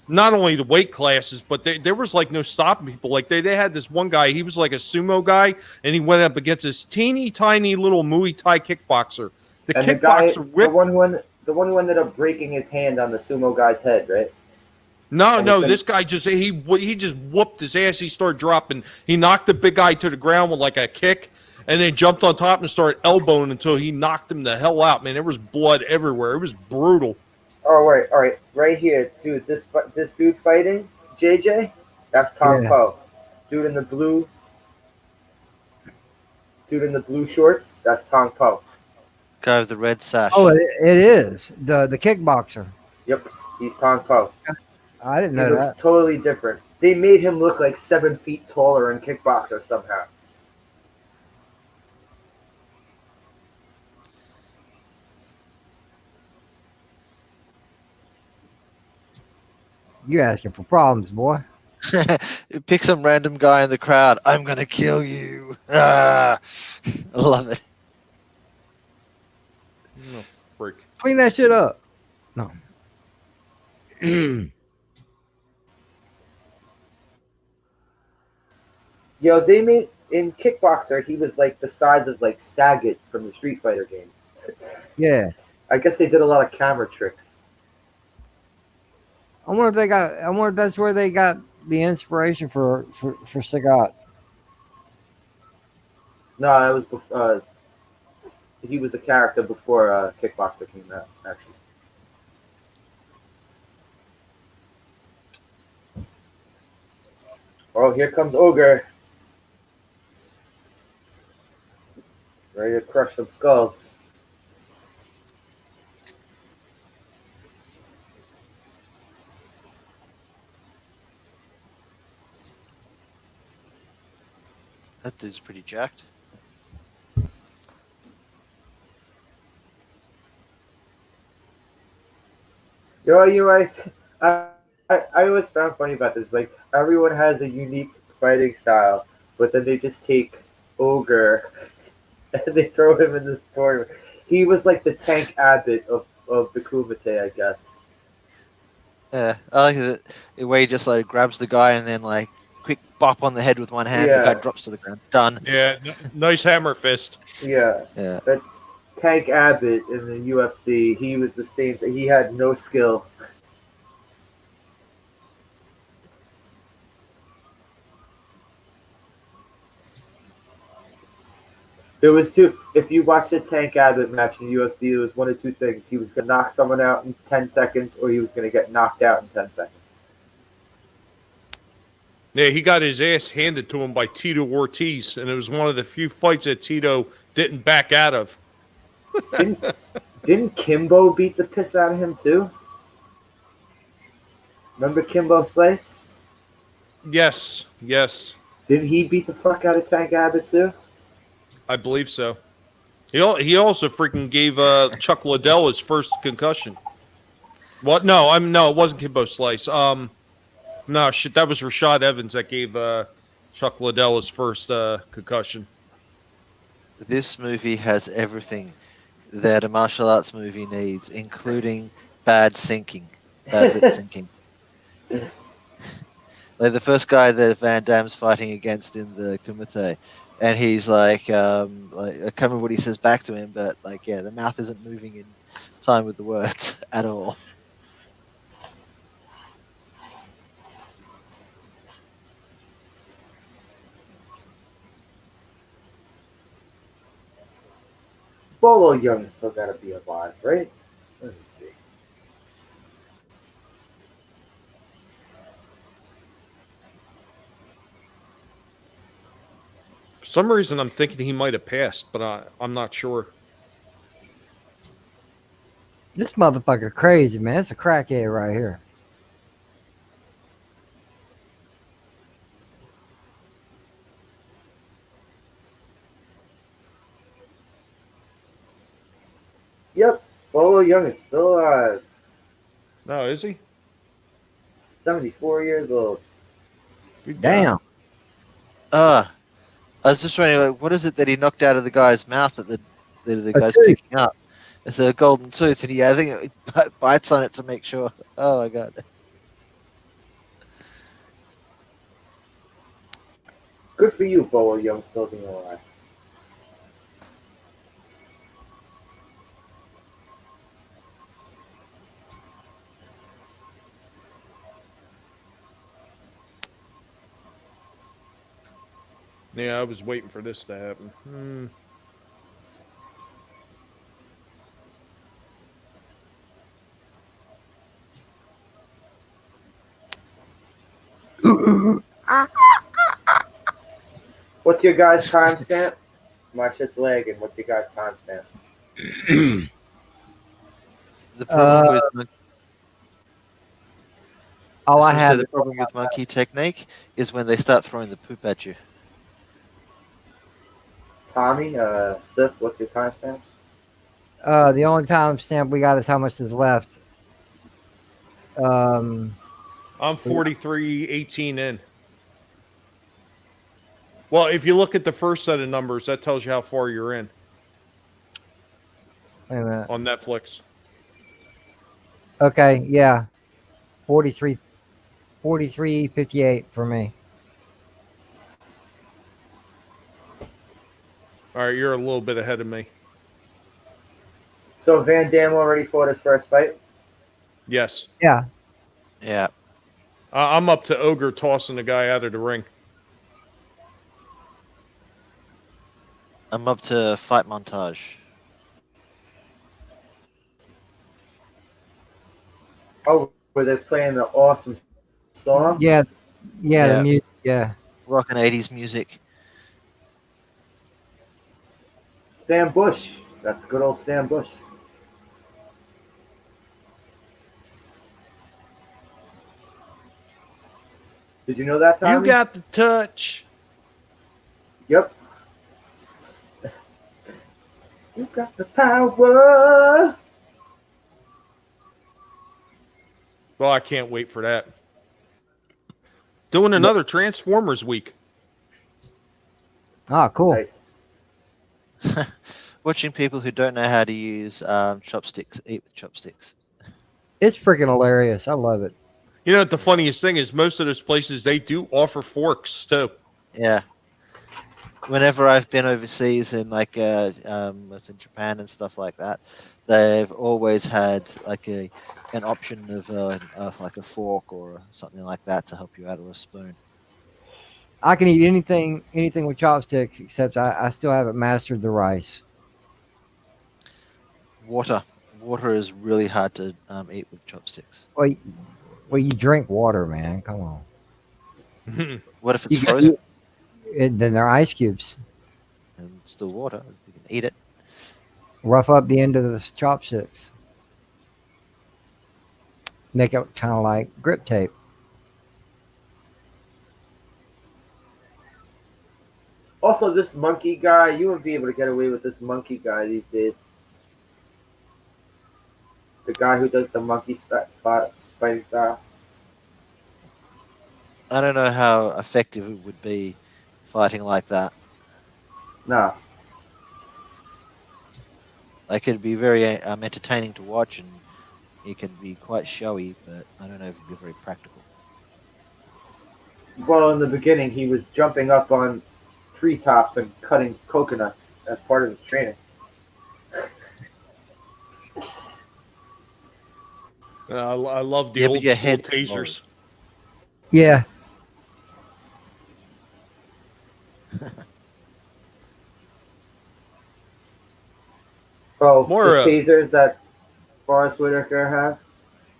not only the weight classes, but there was like no stopping people. Like they had this one guy, he was like a sumo guy, and he went up against this teeny tiny little Muay Thai kickboxer. The And the guy, kickboxer whipped. the one who ended up breaking his hand on the sumo guy's head, right? No, and no, he this guy just he just whooped his ass. He started dropping. He knocked the big guy to the ground with like a kick, and then jumped on top and started elbowing until he knocked him the hell out. Man, there was blood everywhere. It was brutal. All right, right here, dude. This dude fighting JJ, that's Tom Yeah. Poe. Dude in the blue shorts, that's Tom Poe. Guy with the red sash. Oh, it is the kickboxer. Yep, he's Tom Poe. I didn't He know looks that. totally different. They made him look like 7 feet taller in Kickboxer somehow. You asking for problems, boy. Pick some random guy in the crowd. I'm gonna kill you. Ah, I love it. Oh, freak. Clean that shit up. No. Yo, they made in Kickboxer, he was like the size of like Sagat from the Street Fighter games. Yeah. I guess they did a lot of camera tricks. I wonder if that's where they got the inspiration for Sagat. No, it was before. He was a character before Kickboxer came out, actually. Oh, here comes Ogre. Ready to crush some skulls. That dude's pretty jacked. You're right. I always found funny about this. Like, everyone has a unique fighting style, but then they just take Ogre and they throw him in this tournament. He was like the Tank Abbott of the Kumite, I guess. Yeah, I like the way he just like grabs the guy and then like quick bop on the head with one hand. The Yeah. guy drops to the ground. Done. Yeah, nice hammer fist. Yeah. Yeah. Tank Abbott in the UFC, he was the same thing. He had no skill. There was two. If you watch the Tank Abbott match in the UFC, there was one of two things. He was going to knock someone out in 10 seconds, or he was going to get knocked out in 10 seconds. Yeah, he got his ass handed to him by Tito Ortiz, and it was one of the few fights that Tito didn't back out of. Didn't Kimbo beat the piss out of him, too? Remember Kimbo Slice? Yes, yes, Did he beat the fuck out of Tank Abbott, too? I believe so. He also freaking gave Chuck Liddell his first concussion. What? No, it wasn't Kimbo Slice. No, shit, that was Rashad Evans that gave Chuck Liddella's first concussion. This movie has everything that a martial arts movie needs, including bad syncing, bad lip syncing. Like the first guy that Van Damme's fighting against in the Kumite, and he's like I can't remember what he says back to him, but like, yeah, the mouth isn't moving in time with the words at all. Bolo Young still gotta be alive, right? Let me see. For some reason, I'm thinking he might have passed, but I'm not sure. This motherfucker crazy, man. It's a crackhead right here. Yep, Bolo Young is still alive. No, is he? 74 years old. Good Damn. I was just wondering, like, what is it that he knocked out of the guy's mouth that the A guy's tooth. picking up? It's a golden tooth, and I think he bites on it to make sure. Oh my god! Good for you, Bolo Young, still being alive. Yeah, I was waiting for this to happen. What's your guys' timestamp? My shit's lagging. What's your guys' timestamp? The problem with All I so have the is problem with monkey technique is when they start throwing the poop at you. Tommy, Sif, what's your timestamps? the only time stamp we got is how much is left. I'm 43-18 in. Well, if you look at the first set of numbers, that tells you how far you're in Wait a minute. on Netflix. Okay, yeah. 43-58 for me. All right, you're a little bit ahead of me. So Van Damme already fought his first fight? Yes. Yeah. Yeah. I'm up to Ogre tossing the guy out of the ring. I'm up to fight montage. Oh, where they're playing the awesome song? Yeah. Yeah, Yeah. the music. Yeah. Rockin' 80s music. Stan Bush. That's good old Stan Bush. Did you know that, Tommy? You got the touch. Yep. You got the power. Well, I can't wait for that. Doing another Transformers week. Ah, cool. Nice. Watching people who don't know how to use chopsticks eat with chopsticks. It's freaking hilarious. I love it. You know what the funniest thing is? Most of those places, they do offer forks, too. Yeah. Whenever I've been overseas in like what's in Japan and stuff like that, they've always had like an option of like a fork or something like that to help you out, or a spoon. I can eat anything with chopsticks, except I still haven't mastered the rice. Water is really hard to eat with chopsticks. Well, you drink water, man. Come on. What if it's You got- frozen Then they're ice cubes. and it's still water? You can eat it. Rough up the end of the chopsticks. Make it kind of like grip tape. Also, this monkey guy, you wouldn't be able to get away with this monkey guy these days. The guy who does the monkey fighting style. I don't know how effective it would be fighting like that. No. Like it'd be very entertaining to watch, and it can be quite showy, but I don't know if it'd be very practical. Well, in the beginning, he was jumping up on treetops and cutting coconuts as part of his training. I love the Yeah, but old your school head tasers. Yeah. Oh, Moira. the tasers that Forrest Whitaker has.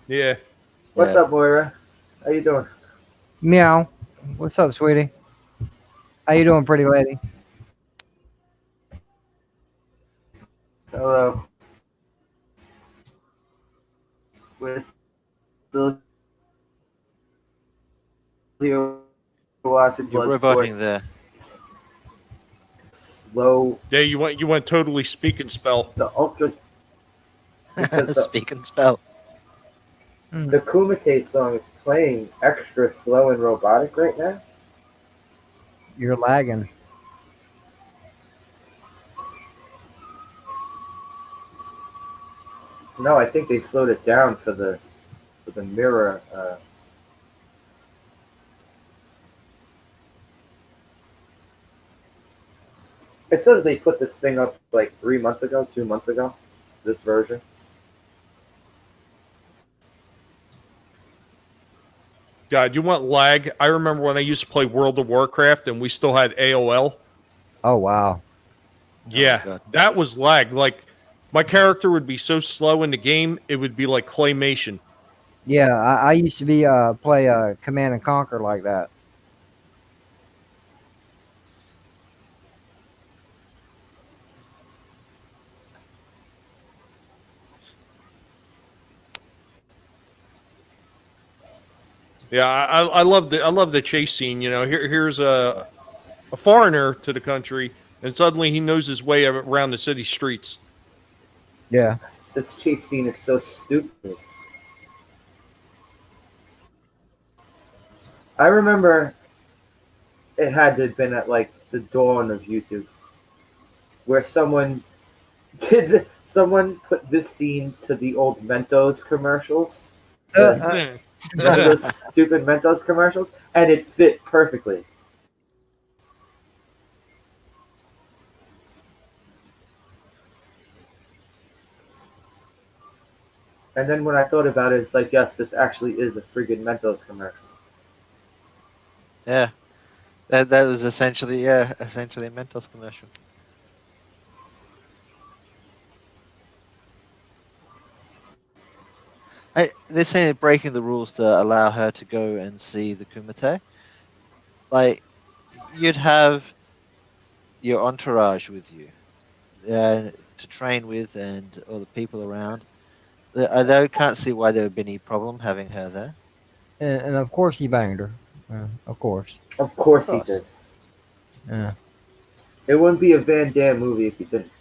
Yeah. What's Yeah. up, Moira? How you doing? Meow. What's up, sweetie? How you doing, pretty lady? Hello. We're still here watching You're Bloodsport. roboting there. Slow. Yeah, you went totally speak and spell. The ultra. Because the Speak and spell. the Kumite song is playing extra slow and robotic right now. You're lagging. No, I think they slowed it down for the mirror. It says they put this thing up like 3 months ago, 2 months ago. This version. God, you want lag? I remember when I used to play World of Warcraft and we still had AOL. Oh wow. Yeah, God. that was lag. Like my character would be so slow in the game, it would be like claymation. Yeah, I used to be play Command and Conquer like that. Yeah, I love the chase scene. You know, here's a foreigner to the country, and suddenly he knows his way around the city streets. Yeah. This chase scene is so stupid. I remember it had to have been at like the dawn of YouTube, where someone someone put this scene to the old Mentos commercials, the those stupid Mentos commercials, and it fit perfectly. And then when I thought about it, it's like, yes, this actually is a friggin' Mentos commercial. Yeah. That was essentially a Mentos commercial. They're saying they're breaking the rules to allow her to go and see the Kumite. Like, you'd have your entourage with you to train with and all the people around. I can't see why there would be any problem having her there. And of course he banged her. Of course. Of course Of he course. did. Yeah. It wouldn't be a Van Damme movie if he didn't.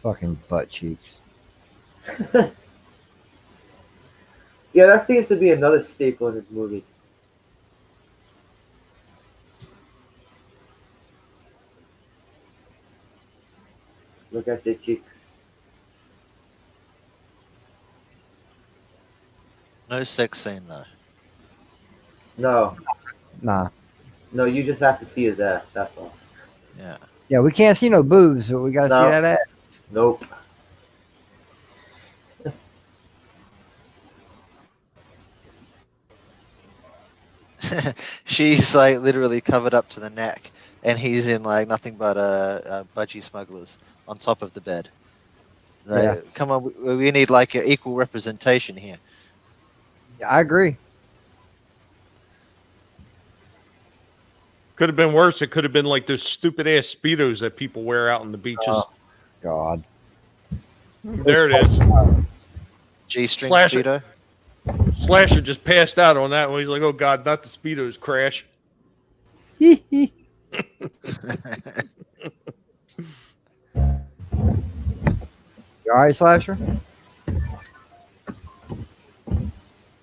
Fucking butt cheeks. Yeah, that seems to be another staple in his movies. Look at the cheeks. No sex scene though. No, Nah. no, you just have to see his ass. That's all. Yeah. Yeah, we can't see no boobs, but we gotta No. see that ass. Nope. She's like literally covered up to the neck, and he's in like nothing but budgie smugglers on top of the bed. Like, Yeah. come on, we need like equal representation here. Yeah, I agree. Could have been worse. It could have been like those stupid ass speedos that people wear out on the beaches. God. There it is. G-string Slasher. speedo. Slasher just passed out on that one. He's like, "Oh God, not the speedos crash." You alright, Slasher?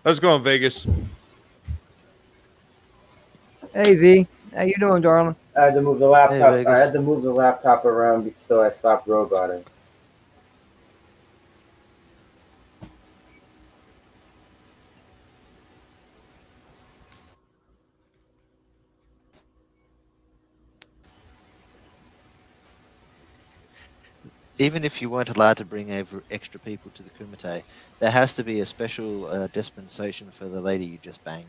Let's go in Vegas. Hey V, how you doing, darling? I had to move the Hey, laptop. I Vegas. had to move the laptop around so I stopped roboting. Even if you weren't allowed to bring over extra people to the Kumite, there has to be a special dispensation for the lady you just banged.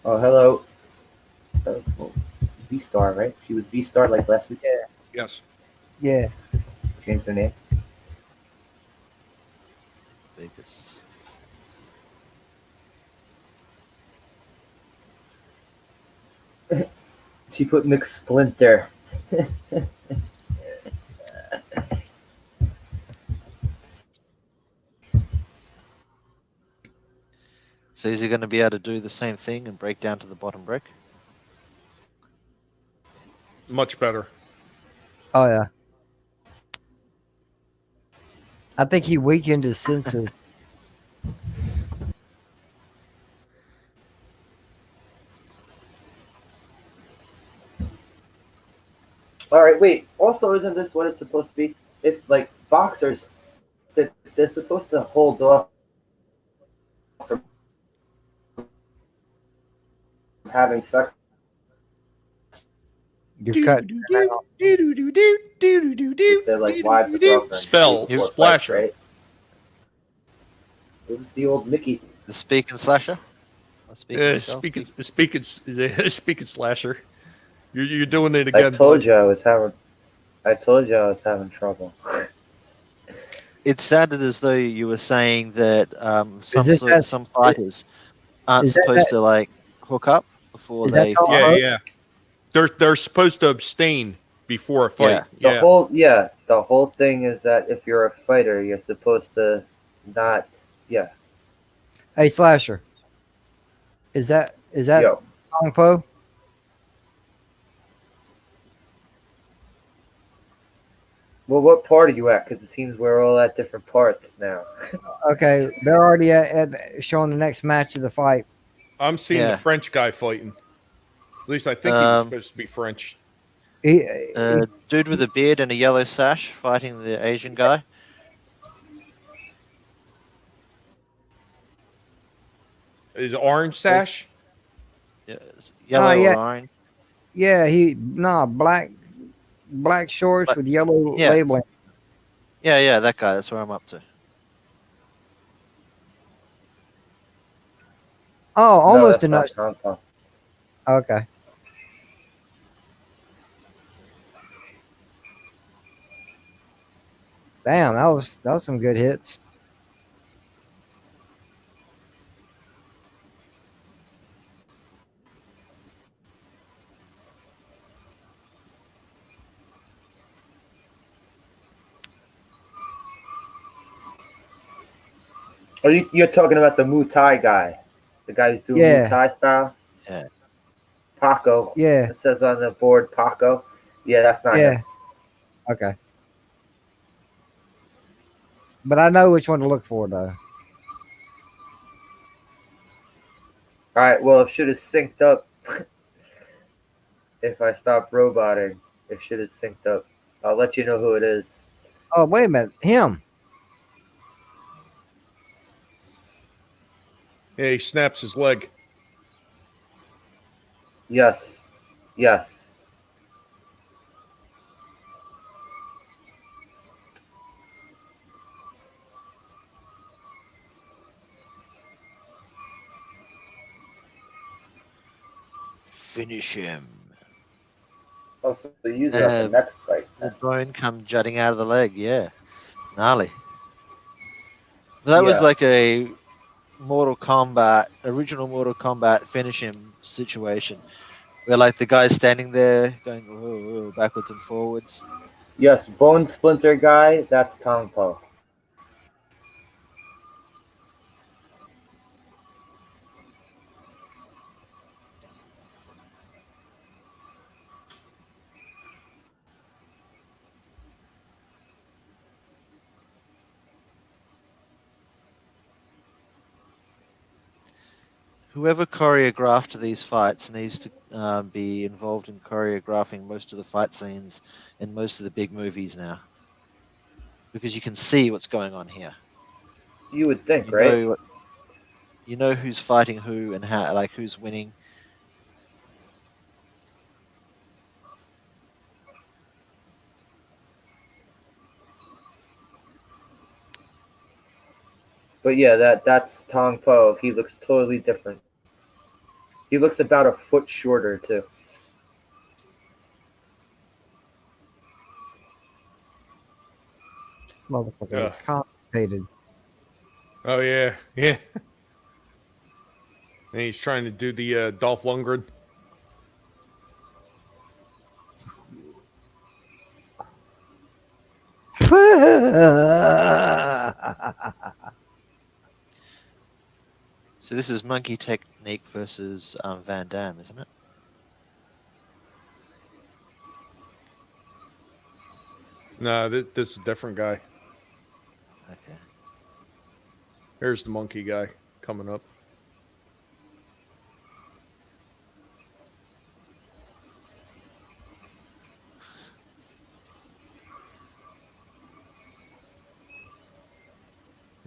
Oh, hello. Well, V Star, right? She was V Star like last week. Yeah, Yes. yeah. Changed the name. Vegas. She put McSplinter. So is he going to be able to do the same thing and break down to the bottom brick? Much better. Oh yeah. I think he weakened his senses. All right, wait. Also, isn't this what it's supposed to be? If like boxers, they're supposed to hold off from having sex You're cutting out. with their like wives or girlfriends way Spell before You, fights, splasher. right? It was the old Mickey. the speak and slasher? Speak and spell? Speaking slasher. You're doing it I again, told bud. you I was having. I told you I was having trouble. It sounded as though you were saying that Is this that? some fighters aren't Is that supposed that? to like hook up before Is that they Tom Yeah, fight. Poe? yeah. They're supposed to abstain before a Yeah. fight. Yeah. The whole thing is that if you're a fighter, you're supposed to not. Yeah, Hey, Slasher. Is that yo. Tom Poe? Well, what part are you at? Because it seems we're all at different parts now. Okay, they're already at showing the next match of the fight. I'm seeing the Yeah. French guy fighting. At least I think he was Um, supposed to be French. He dude with a beard and a yellow sash fighting the Asian guy. Is it orange Both sash? oh yellow yeah, or orange. yeah. Black shorts But with yellow yeah, labeling. yeah, that guy. That's where I'm up to. Oh, No, almost a that's nut. not Tom Tom. Okay. Damn, that was some good hits. Oh, you're talking about the Muay Thai guy, the guy who's doing Muay Yeah, Thai style. Yeah. Paco. yeah, It says on the board Paco. Yeah, that's not him. yeah. Okay. But I know which one to look for though. All right. Well, if shit is synced up, if I stop roboting, if shit is synced up, I'll let you know who it is. Oh, wait a minute. Him. Yeah, he snaps his leg. Yes. Yes. Finish him. Oh, so they use it on the next fight. The Then. bone come jutting out of the leg. Yeah, gnarly. That was Yeah. like a original Mortal Kombat finish him situation, where like the guy's standing there going whoa, whoa, backwards and forwards. Yes. Bone Splinter guy. That's Tom Poe. whoever choreographed these fights needs to be involved in choreographing most of the fight scenes in most of the big movies now, because you can see what's going on here. You would think, You right? know, you know who's fighting who and how, like who's winning. But yeah, that's Tong Po. He looks totally different. He looks about a foot shorter too. Motherfucker Yeah. looks constipated. Oh yeah, yeah. And he's trying to do the Dolph Lundgren. So this is monkey technique versus Van Damme, isn't it? No, this is a different guy. Okay. Here's the monkey guy coming up.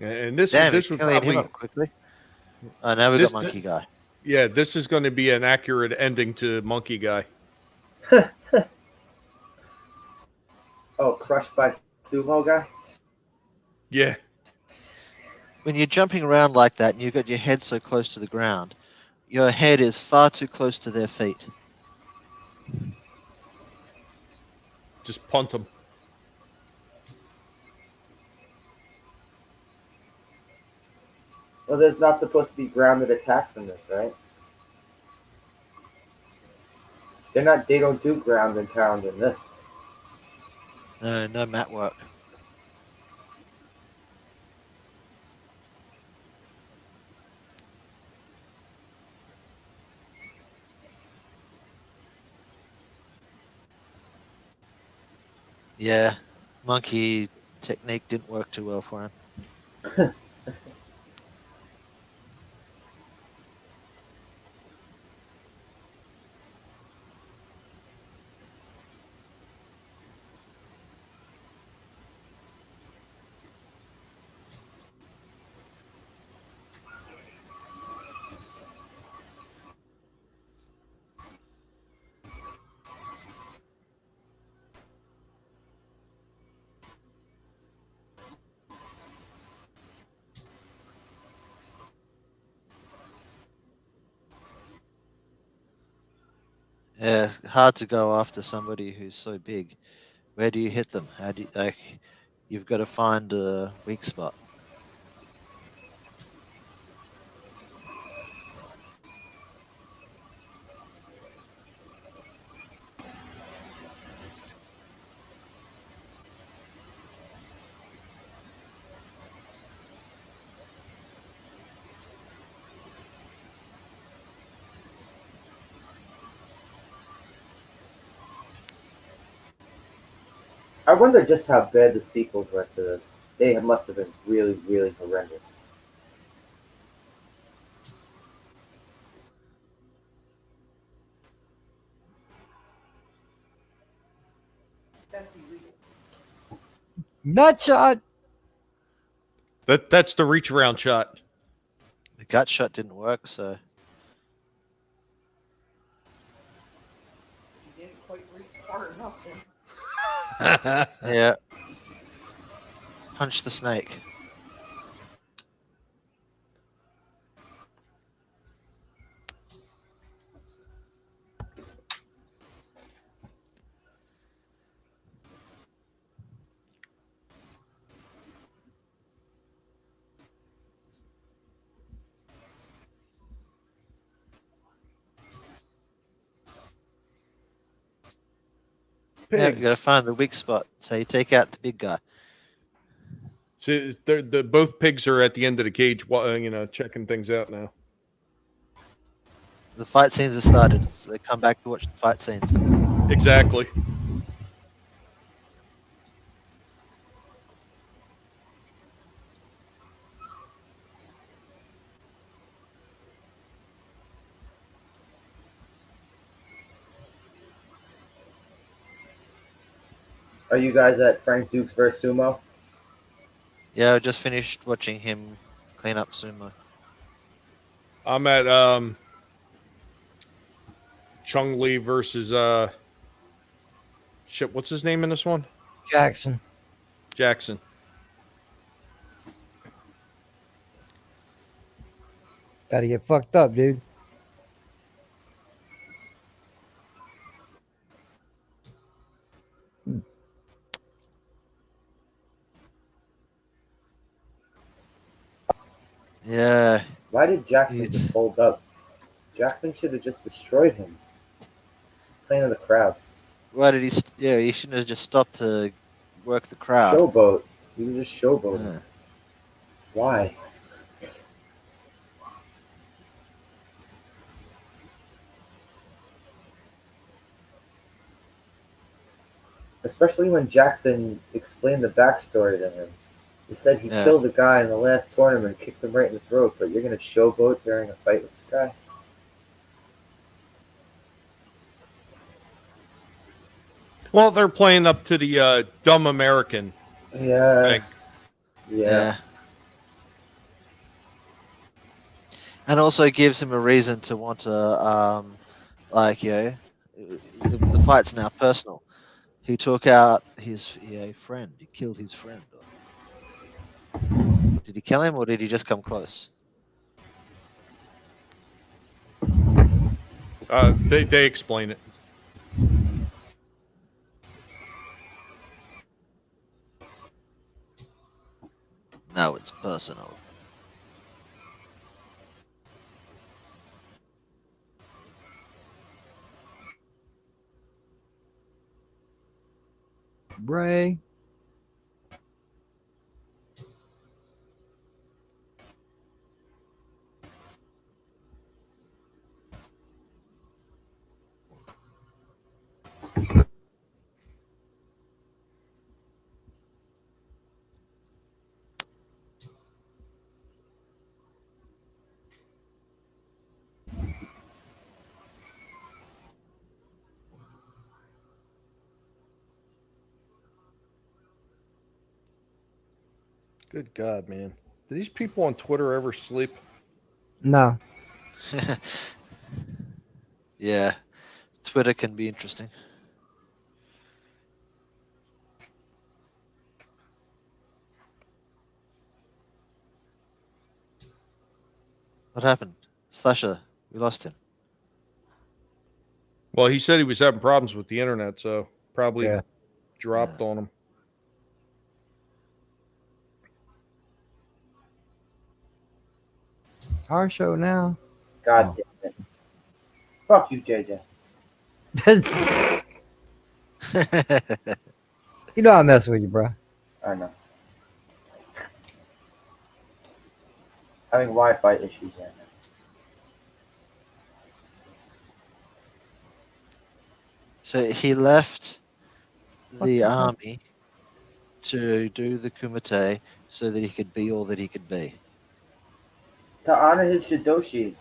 And this Damn, you're this would killing him probably up quickly. Oh, now we've this got monkey guy. yeah, this is going to be an accurate ending to monkey guy. Oh, crushed by sumo guy. Yeah. When you're jumping around like that and you've got your head so close to the ground, your head is far too close to their feet. Just punt him. Well, there's not supposed to be grounded attacks in this, right? They're not. They don't do ground and pound in this. No, no mat work. Yeah, monkey technique didn't work too well for him. Yeah, hard to go after somebody who's so big. Where do you hit them? How do you, like? You've got to find a weak spot. I wonder just how bad the sequels were to this. They must have been really, really horrendous. Nut shot. That's the reach around shot. The gut shot didn't work, so He didn't quite reach far enough. yeah. Punch the snake. Yeah, you got to Pigs. find the weak spot. So you take out the big guy. So the both pigs are at the end of the cage, checking things out now. The fight scenes have started, so they come back to watch the fight scenes. Exactly. Are you guys at Frank Dukes vs. Sumo? Yeah, I just finished watching him clean up sumo. I'm at Chung Lee versus shit. What's his name in this one? Jackson. Jackson. Gotta get fucked up, dude. Yeah, Why did Jackson just he's hold up? Jackson should have just destroyed him. Playing in the crowd. why did he? Yeah, he shouldn't have just stopped to work the crowd. Showboat. He was just showboating. Yeah. Why? Especially when Jackson explained the backstory to him. He said he Yeah. killed a guy in the last tournament, kicked him right in the throat, but you're going to showboat during a fight with this guy? Well, they're playing up to the dumb American Yeah. thing. Yeah. And also gives him a reason to want to, like, the fight's now personal. He took out his friend. He killed his friend. Did he kill him, or did he just come close? They explain it. No, it's personal. Bray. Good God, man. Do these people on Twitter ever sleep? No. Yeah, Twitter can be interesting. What happened? Slasher, we lost him. Well, he said he was having problems with the internet, so probably Yeah. dropped Yeah. on him. Our show now. God damn it. Fuck you, JJ. You know I mess with you, bro. I know. Having Wi-Fi issues right now. So he left What the the fuck? army to do the kumite so that he could be all that he could be. To honor his Shidoshi.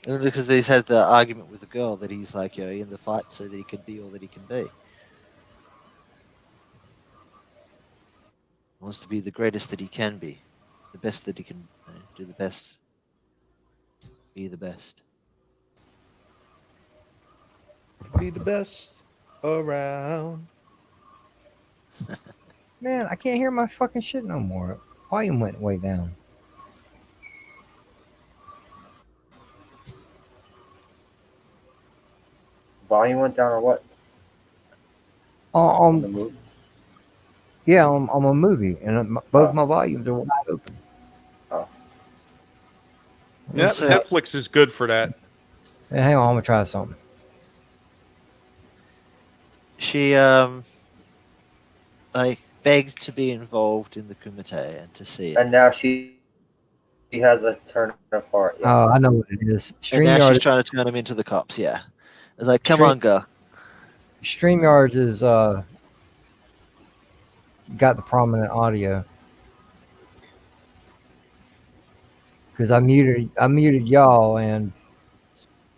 And because he's had the argument with the girl that he's like, in the fight so that he could be all that he can be. Wants to be the greatest that he can be, the best that he can do, the best, be the best. Be the best around. Man, I can't hear my fucking shit no more. Volume went way down. Volume went down or what? On the move? Yeah, on a movie, and both my volumes are wide open. Yeah, So- Netflix is good for that. Hey, hang on, I'm gonna try something. She like begged to be involved in the kumite and to see it. And now she has a turn of heart. Yeah. Oh, I know what it is. And now she's StreamYard. trying to turn him into the cops. Yeah, it's like, come Stream- on, girl. StreamYards is got the prominent audio. Because I muted y'all and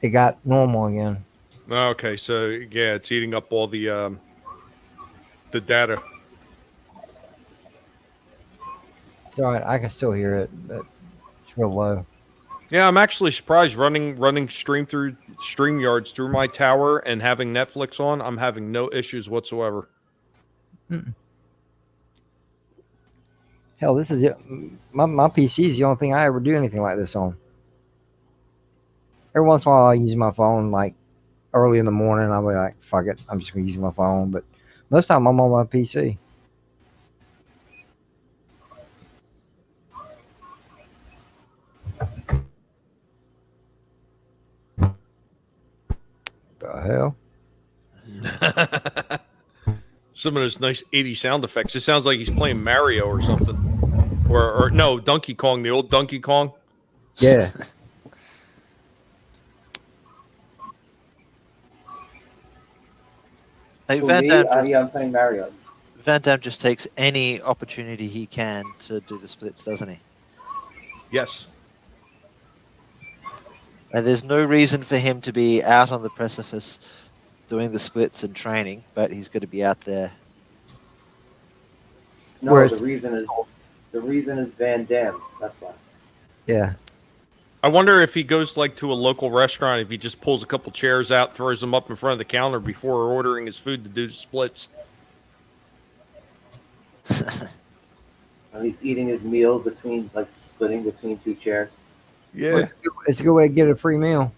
it got normal again. Okay, so yeah, it's eating up all the the data. It's all right. I can still hear it, but it's real low. Yeah, I'm actually surprised running StreamYards through my tower and having Netflix on. I'm having no issues whatsoever. Mm-mm. Hell, this is it. My PC is the only thing I ever do anything like this on. Every once in a while, I use my phone like early in the morning. I'll be like, fuck it, I'm just gonna use my phone. But most of the time, I'm on my PC. The hell? Some of those nice 80 sound effects. It sounds like he's playing Mario or something. Or no, Donkey Kong, the old Donkey Kong. Yeah. Hey, For Van me, Damme just, yeah, I'm playing Mario. Van Damme just takes any opportunity he can to do the splits, doesn't he? Yes. And there's no reason for him to be out on the precipice doing the splits and training, but he's going to be out there. No, Whereas- the reason is Van Damme. That's why. Yeah. I wonder if he goes like to a local restaurant, if he just pulls a couple chairs out, throws them up in front of the counter before ordering his food to do the splits. And he's eating his meal between, like, splitting between two chairs. Yeah. It's a good way to get a free meal.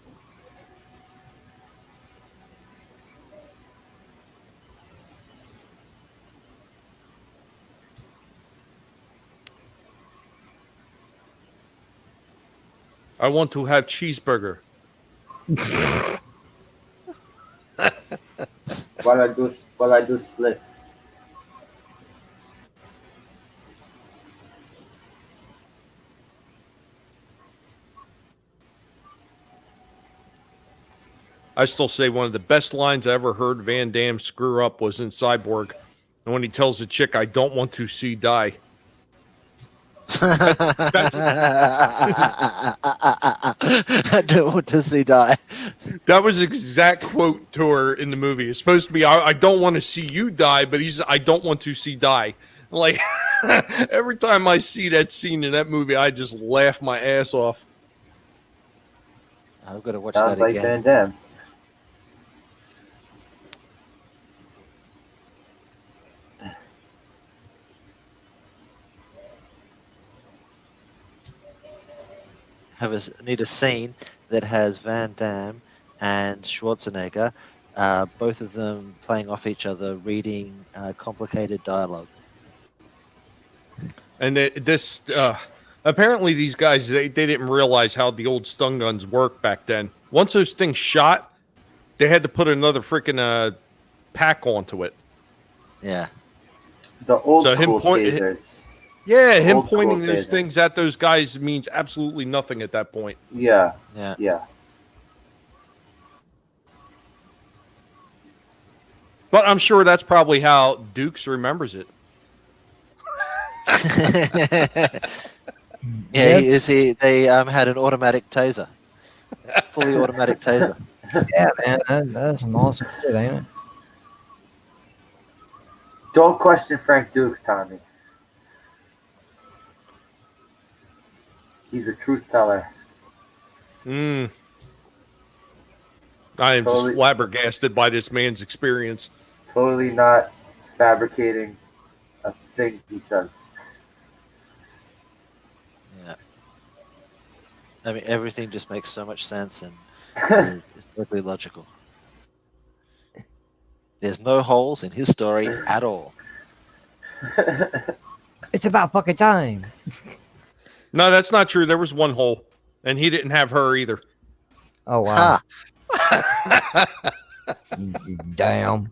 I want to have cheeseburger. While I do split. I still say one of the best lines I ever heard Van Damme screw up was in Cyborg. And when he tells the chick, I don't want to see die. I don't want to see die. That was the exact quote to her in the movie. It's supposed to be, I don't want to see you die, but he's, I don't want to see die. Like, every time I see that scene in that movie, I just laugh my ass off. I've got to watch Sounds that like again. Van Damme. Need a scene that has Van Damme and Schwarzenegger, both of them playing off each other, reading complicated dialogue. And this, apparently these guys, they didn't realize how the old stun guns worked back then. Once those things shot, they had to put another freaking pack onto it. Yeah. The old So him school point- tasers. Yeah, The him old school pointing those taser. things at those guys means absolutely nothing at that point. Yeah, Yeah. yeah. But I'm sure that's probably how Dukes remembers it. Yeah, Yeah. they had an automatic taser. Fully automatic taser. Yeah, man. That's some awesome shit, ain't it? Don't question Frank Dukes, Tommy. He's a truth teller. I am just Totally. flabbergasted by this man's experience. Totally not fabricating a thing he says. Yeah. I mean, everything just makes so much sense and is totally logical. There's no holes in his story at all. It's about fucking time. No, that's not true. There was one hole, and he didn't have her either. Oh wow. Ha! Damn.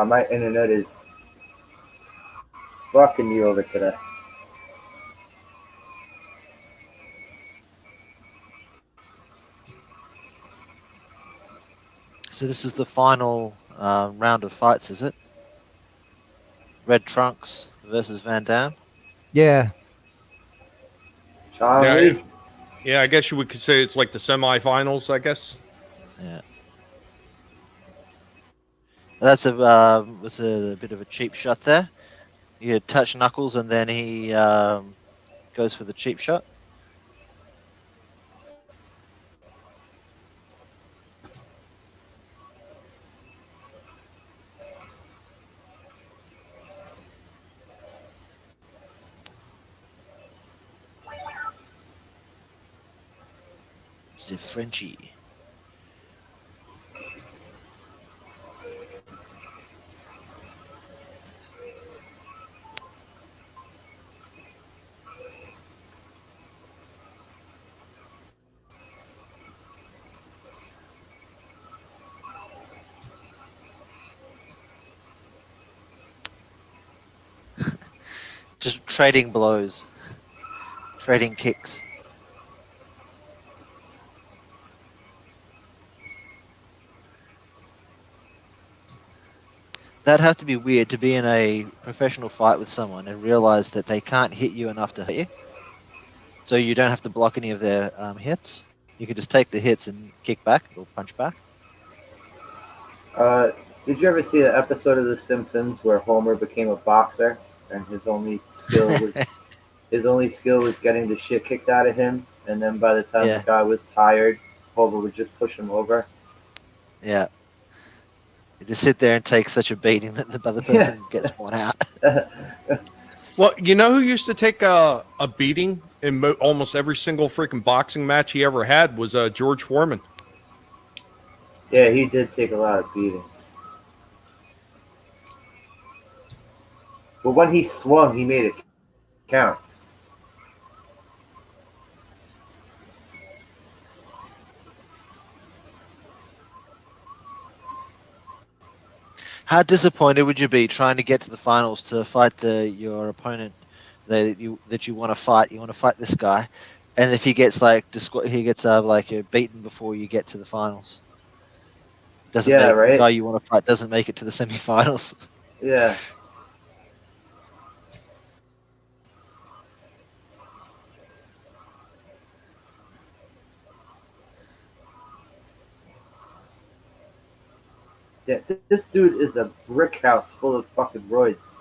My internet is fucking me over today. So this is the final round of fights, is it? Red Trunks versus Van Damme. Yeah. Sean Yeah, Lee. yeah. I guess you would say it's like the semifinals. I guess. Yeah. That's was a bit of a cheap shot there. You touch Knuckles and then he goes for the cheap shot. The Frenchie. Just trading blows, trading kicks. That'd have to be weird to be in a professional fight with someone and realize that they can't hit you enough to hurt you. So you don't have to block any of their hits. You can just take the hits and kick back or punch back. Uh, did you ever see the episode of The Simpsons where Homer became a boxer and his only skill was getting the shit kicked out of him, and then by the time the Yeah, guy was tired, Homer would just push him over. yeah. You just sit there and take such a beating that the other person gets worn out. Well, you know who used to take a beating in almost every single freaking boxing match he ever had was George Foreman. Yeah, he did take a lot of beatings. But when he swung, he made it count. How disappointed would you be trying to get to the finals to fight your opponent that you want to fight? You want to fight this guy, and if he gets like beaten before you get to the finals, doesn't Yeah, make the right? guy you want to fight doesn't make it to the semifinals. Yeah. Yeah, this dude is a brick house full of fucking roids.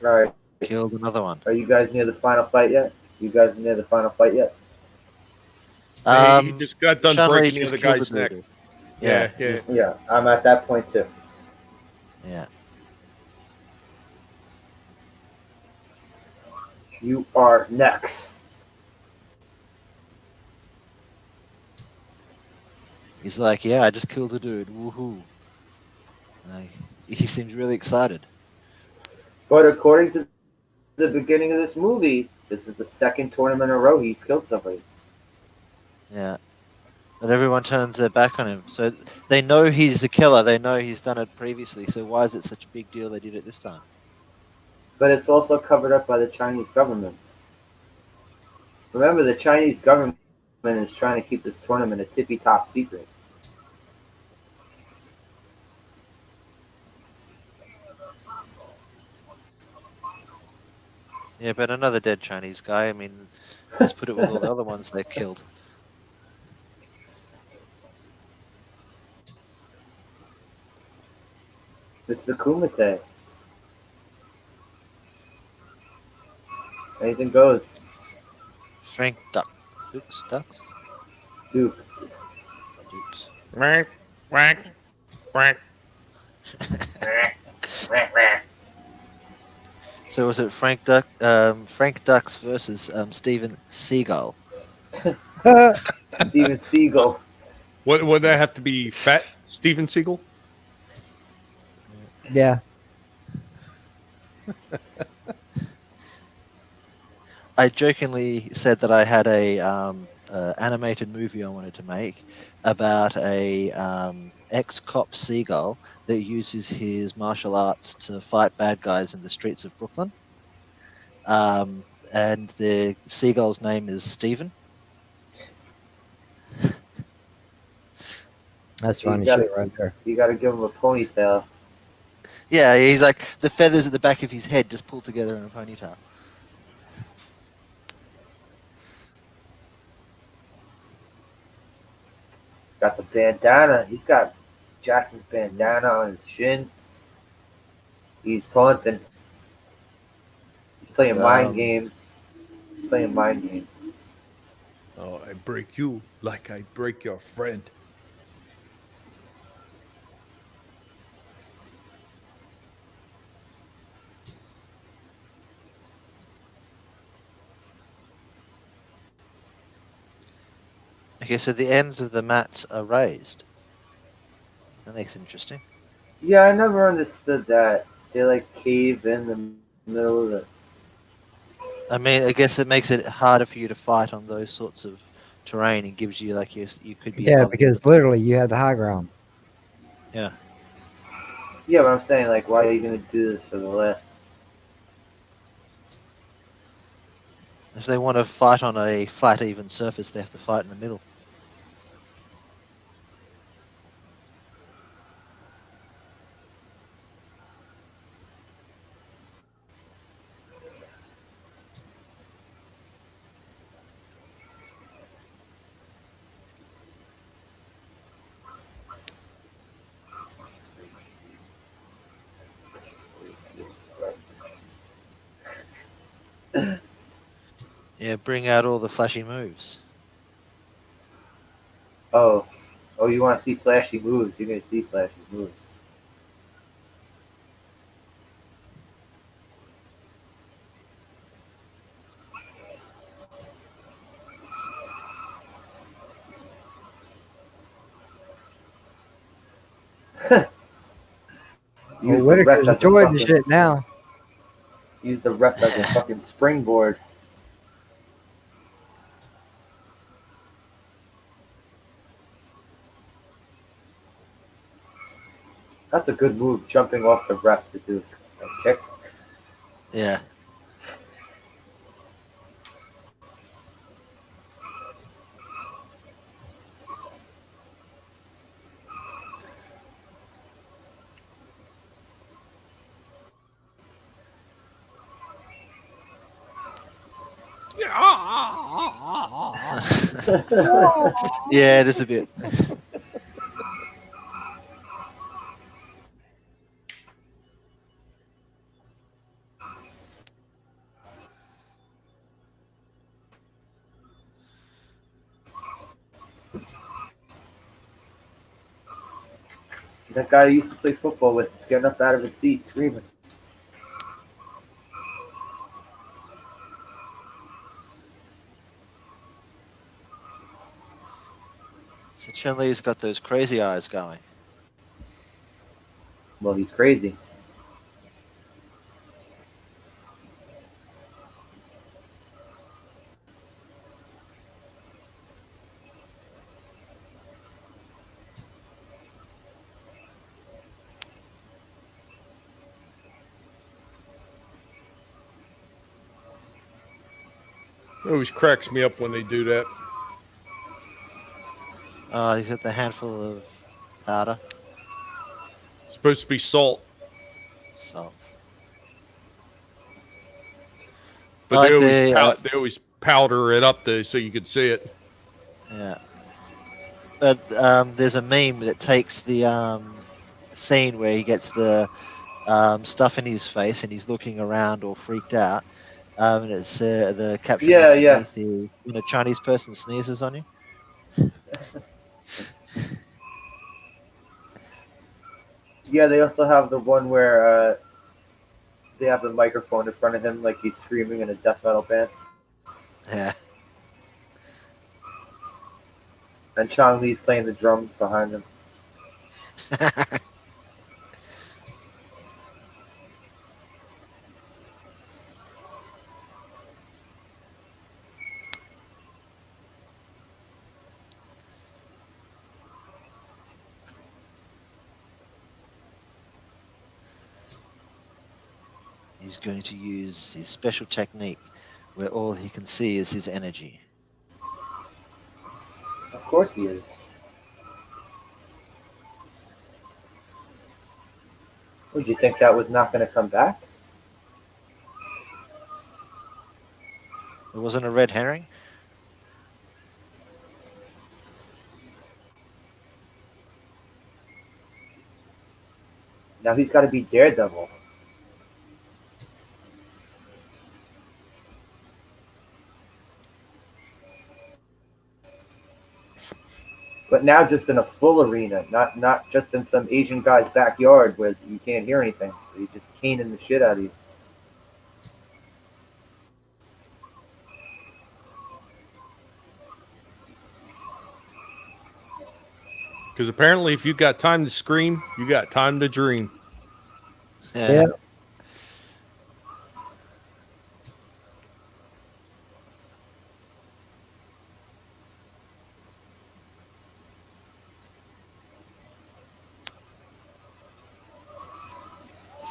All right. Killed another one. Are you guys near the final fight yet? You guys near the final fight yet? He just got done Sean Lee breaking the just other killed guy's the neck. dude. Yeah, Yeah, yeah. Yeah, I'm at that point too. yeah. You are next. He's like, yeah, I just killed a dude. Woohoo! Like, he seems really excited. But according to the beginning of this movie, this is the second tournament in a row he's killed somebody. Yeah. But everyone turns their back on him. So they know he's the killer. They know he's done it previously. So why is it such a big deal they did it this time? But it's also covered up by the Chinese government. Remember, the Chinese government is trying to keep this tournament a tippy top secret. Yeah, but another dead Chinese guy. I mean, let's put it with all the other ones they killed. It's the Kumite. Anything goes. Frank Ducks? Dukes. Dukes. Quack, quack, quack. So was it Frank Dux versus Steven Seagal? Steven Seagal. What would that have to be? Fat Steven Seagal? Yeah. I jokingly said that I had a animated movie I wanted to make about a ex-cop seagull that uses his martial arts to fight bad guys in the streets of Brooklyn. And the seagull's name is Steven. That's You funny gotta, shit right there. you gotta give him a ponytail. Yeah, he's like the feathers at the back of his head just pulled together in a ponytail. He's got the bandana. He's got Jackson's bandana on his shin. He's taunting. He's playing mind games. He's playing mind games. Oh, I break you like I break your friend. Okay, so the ends of the mats are raised. That makes it interesting. Yeah, I never understood that. They like cave in the middle of the. I mean, I guess it makes it harder for you to fight on those sorts of terrain and gives you like you could be Yeah, above the because literally you had the high ground. yeah. Yeah, but I'm saying like, why are you gonna do this for the last? If they want to fight on a flat, even surface, they have to fight in the middle. Yeah, bring out all the flashy moves. Oh, oh, you want to see flashy moves? You're gonna see flashy moves. Well, Use the ref Whitaker's as a enjoying the fucking. shit now. Use the ref as a fucking springboard. That's a good move, jumping off the ref to do a kick. Yeah. Yeah, it is a bit. That guy I used to play football with is getting up out of his seat screaming. So Chun-Li's got those crazy eyes going. Well, he's crazy. It always cracks me up when they do that. He's got the handful of powder, It's supposed to be salt, salt. but I like they always powder it up so you could see it. Yeah. But there's a meme that takes the scene where he gets the stuff in his face and he's looking around all freaked out. And it's the caption Yeah, yeah. underneath the when a Chinese person sneezes on you. Yeah, they also have the one where they have the microphone in front of him like he's screaming in a death metal band. Yeah. And Chong Li's playing the drums behind him. He's going to use his special technique where all he can see is his energy. Of course he is. Would you think that was not going to come back? It wasn't a red herring? Now he's got to be Daredevil. But now just in a full arena, not just in some Asian guy's backyard where you can't hear anything. He's just caning the shit out of you. Because apparently, if you got time to scream, you got time to dream. Yeah.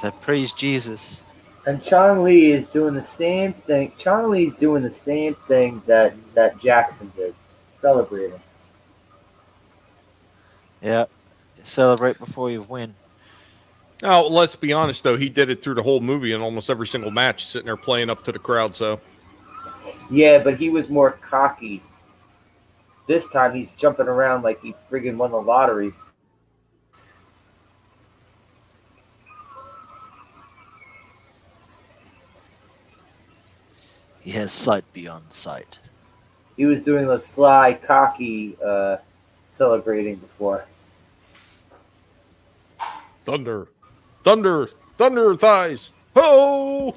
So praise Jesus. And Chong Li is doing the same thing. Chong Li is doing the same thing that Jackson did, celebrating. Yeah. Celebrate before you win. Oh, let's be honest, though. He did it through the whole movie in almost every single match, sitting there playing up to the crowd. So, Yeah, but he was more cocky. This time he's jumping around like he friggin' won the lottery. He has sight beyond sight. He was doing the sly, cocky celebrating before. thunder, thunder, thunder thighs. Ho!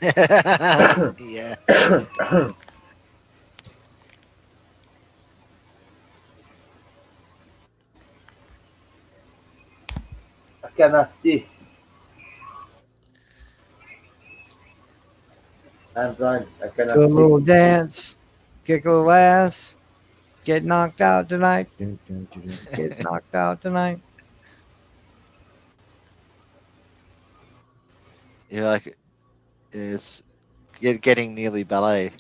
Yeah. I cannot see. I'm blind. I cannot Do a little see. dance, kick a little ass, get knocked out tonight. Get knocked out tonight. You're like, it's getting nearly ballet.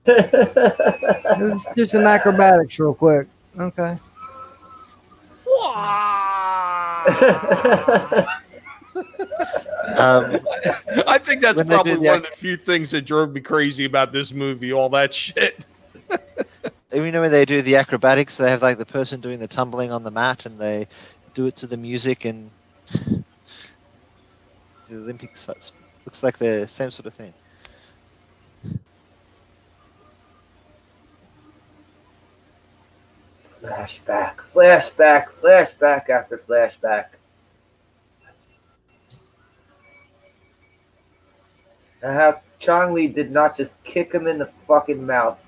Let's do some acrobatics real quick. Okay. I think that's When they probably do the one of the few things that drove me crazy about this movie. All that shit. You know when they do the acrobatics, they have like the person doing the tumbling on the mat, and they do it to the music and the Olympics. Looks like the same sort of thing. Flashback, flashback, flashback after flashback. And how Chong Li did not just kick him in the fucking mouth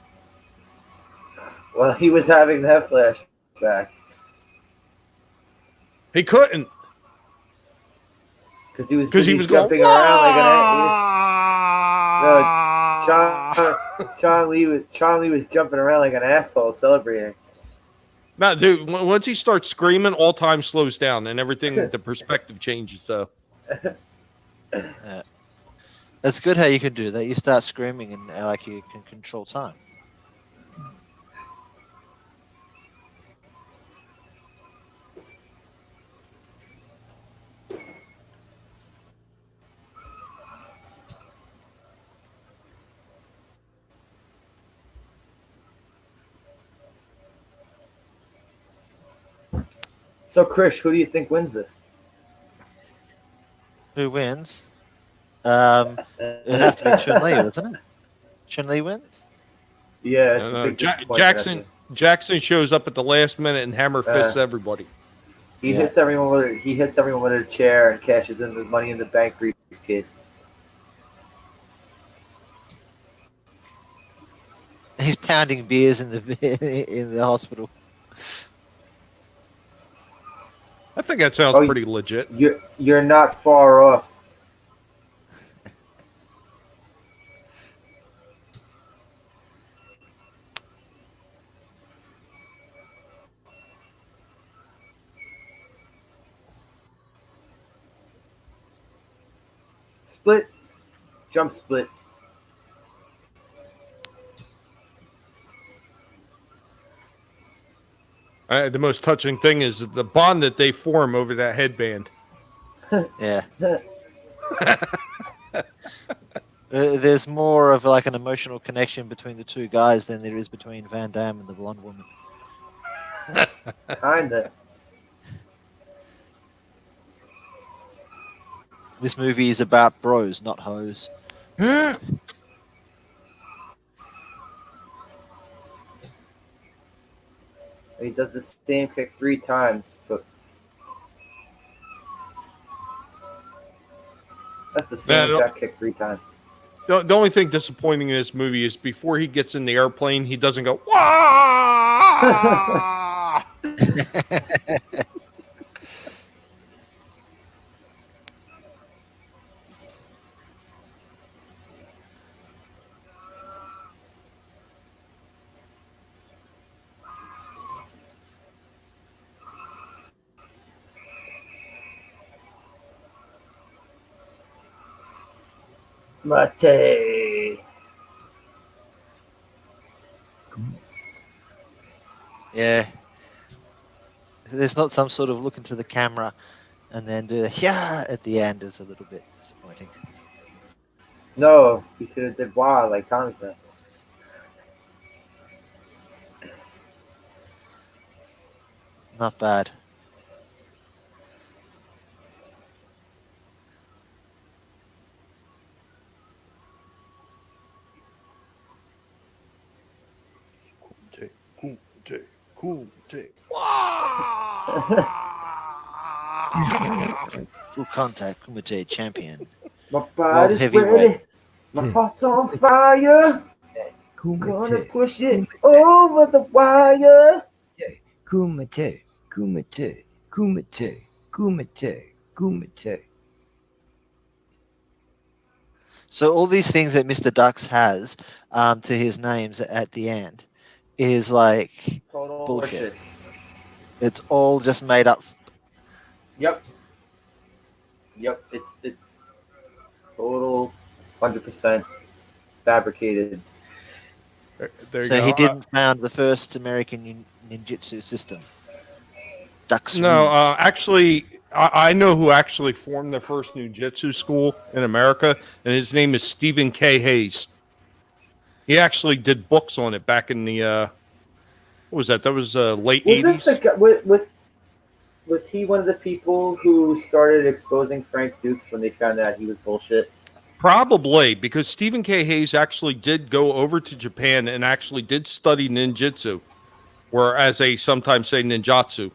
while he was having that flashback. He couldn't Because he was going, jumping around like an Chong Li was jumping around like an asshole celebrating. No, dude. Once he starts screaming, all time slows down and everything. The perspective changes. So It's good how you can do that. You start screaming and like you can control time. So, Krish, who do you think wins this? Who wins? It would have to be Chun-Li, wouldn't it? Chun-Li wins? Yeah, it's a big disappointment. Jackson shows up at the last minute and hammer fists Uh, everybody. He hits everyone with a chair and cashes in the Money in the Bank briefcase. He's pounding beers in the hospital. I think that sounds pretty legit. You're not far off. Split, jump split. The most touching thing is the bond that they form over that headband. Yeah. There's more of like an emotional connection between the two guys than there is between Van Damme and the blonde woman. Kinda. This movie is about bros, not hoes. He does the same kick 3 times, but that's the same exact kick 3 times. The only thing disappointing in this movie is before he gets in the airplane, he doesn't go, "Wah!" Mate. Yeah. There's not some sort of look into the camera and then do a yeah at the end is a little bit disappointing. No, he should have did wow like Tommy said. Not bad. Full contact Kumite champion. My body's ready. My heart's on fire. Gonna push it over the wire. Kumite, kumite, kumite, kumite, kumite. So all these things that Mr. Dux has to his names at the end is like Total bullshit. It's all just made up. Yep. It's total 100% fabricated. There So you go. he didn't found the first American ninjutsu system. Dux. No, actually, I know who actually formed the first ninjutsu school in America, and his name is Stephen K. Hayes. He actually did books on it back in the what was that? That was late 80s. Was this was he one of the people who started exposing Frank Dukes when they found out he was bullshit? Probably, because Stephen K. Hayes actually did go over to Japan and actually did study ninjutsu, or as they sometimes say, ninjatsu.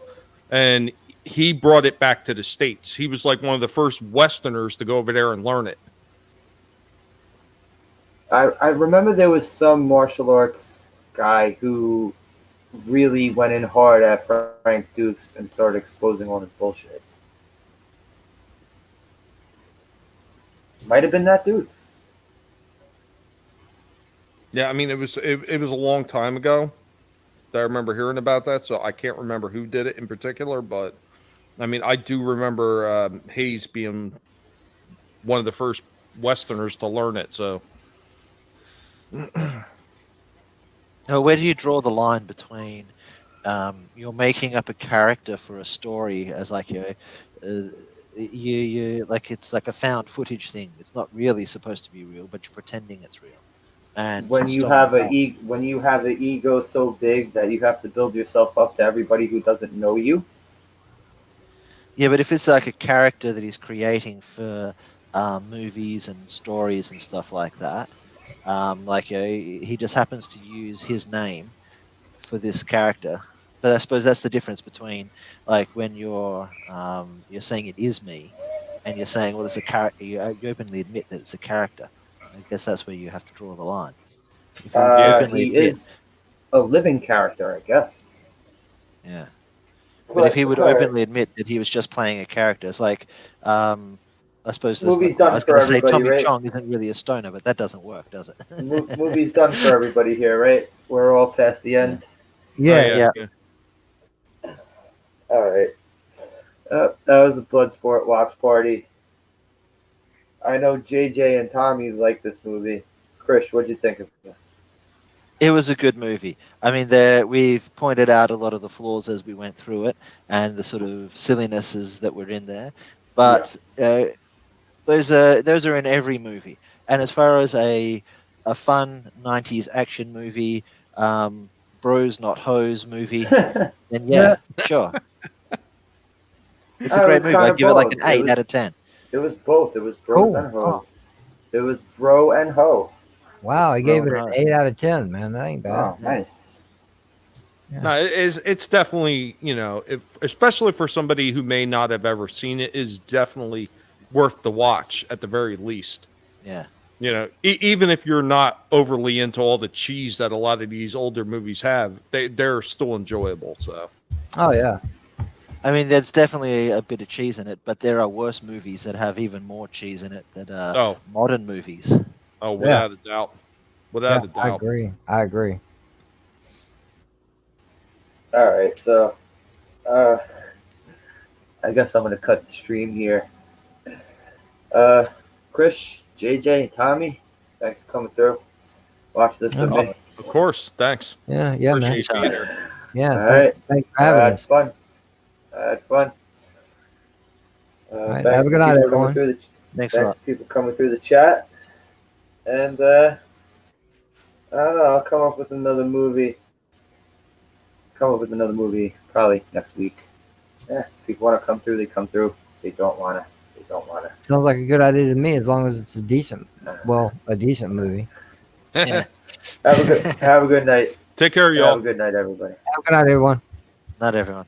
And he brought it back to the States. He was like one of the first Westerners to go over there and learn it. I remember there was some martial arts guy who really went in hard at Frank Dukes and started exposing all his bullshit. Might have been that dude. Yeah, I mean, it was a long time ago that I remember hearing about that, so I can't remember who did it in particular, but I mean, I do remember Hayes being one of the first Westerners to learn it, so... Where do you draw the line between you're making up a character for a story as like you like it's like a found footage thing? It's not really supposed to be real, but you're pretending it's real. And when you have an ego so big that you have to build yourself up to everybody who doesn't know you. Yeah, but if it's like a character that he's creating for movies and stories and stuff like that, Like he just happens to use his name for this character. But I suppose that's the difference between like when you're saying it is me, and you're saying, well, it's a character. You openly admit that it's a character. I guess that's where you have to draw the line. If you openly He admit, is a living character, I guess. yeah. But if he would alright. openly admit that he was just playing a character, it's like, I suppose Movie's I done was for going to say everybody, Tommy right? Chong isn't really a stoner, but that doesn't work, does it? Movie's done for everybody here, right? We're all past the end. Yeah, yeah. All right. That was a Bloodsport watch party. I know JJ and Tommy like this movie. Chris, what'd you think of it? It was a good movie. I mean, we've pointed out a lot of the flaws as we went through it, and the sort of sillinesses that were in there. But those are in every movie. And as far as a fun '90s action movie, bros not hoes movie, then yeah, sure, it's a It great was movie. kinda I'd give it like an both. 8 out of 10. It was both. It was bros Cool. and hoes. It was bro and ho. wow, he gave it Rowan an Hart. 8 out of 10, man. That ain't bad. Oh, nice. No, it's definitely, especially for somebody who may not have ever seen it, is definitely worth the watch at the very least. Yeah. Even if you're not overly into all the cheese that a lot of these older movies have, they're still enjoyable. So, Oh yeah. I mean, there's definitely a bit of cheese in it, but there are worse movies that have even more cheese in it that are modern movies. without a doubt. Without a I doubt. agree. All right, so I guess I'm gonna cut the stream here. Chris, JJ, Tommy, thanks for coming through. Watch this with me. Of course. Thanks. Yeah, man. Appreciate being here. Yeah, All right. thanks for having us. Fun. I had fun. right, Thanks have a for good night, people everyone. coming through Thanks a Thanks lot. for people coming through the chat. And I don't know, I'll come up with another movie. Probably next week. Yeah, if people want to come through, they come through. If they don't want to, they don't want to. Sounds like a good idea to me, as long as it's a decent movie. Yeah. Have a good night. Take care, Have y'all. a good night, everybody. Have a good night, everyone. Not everyone.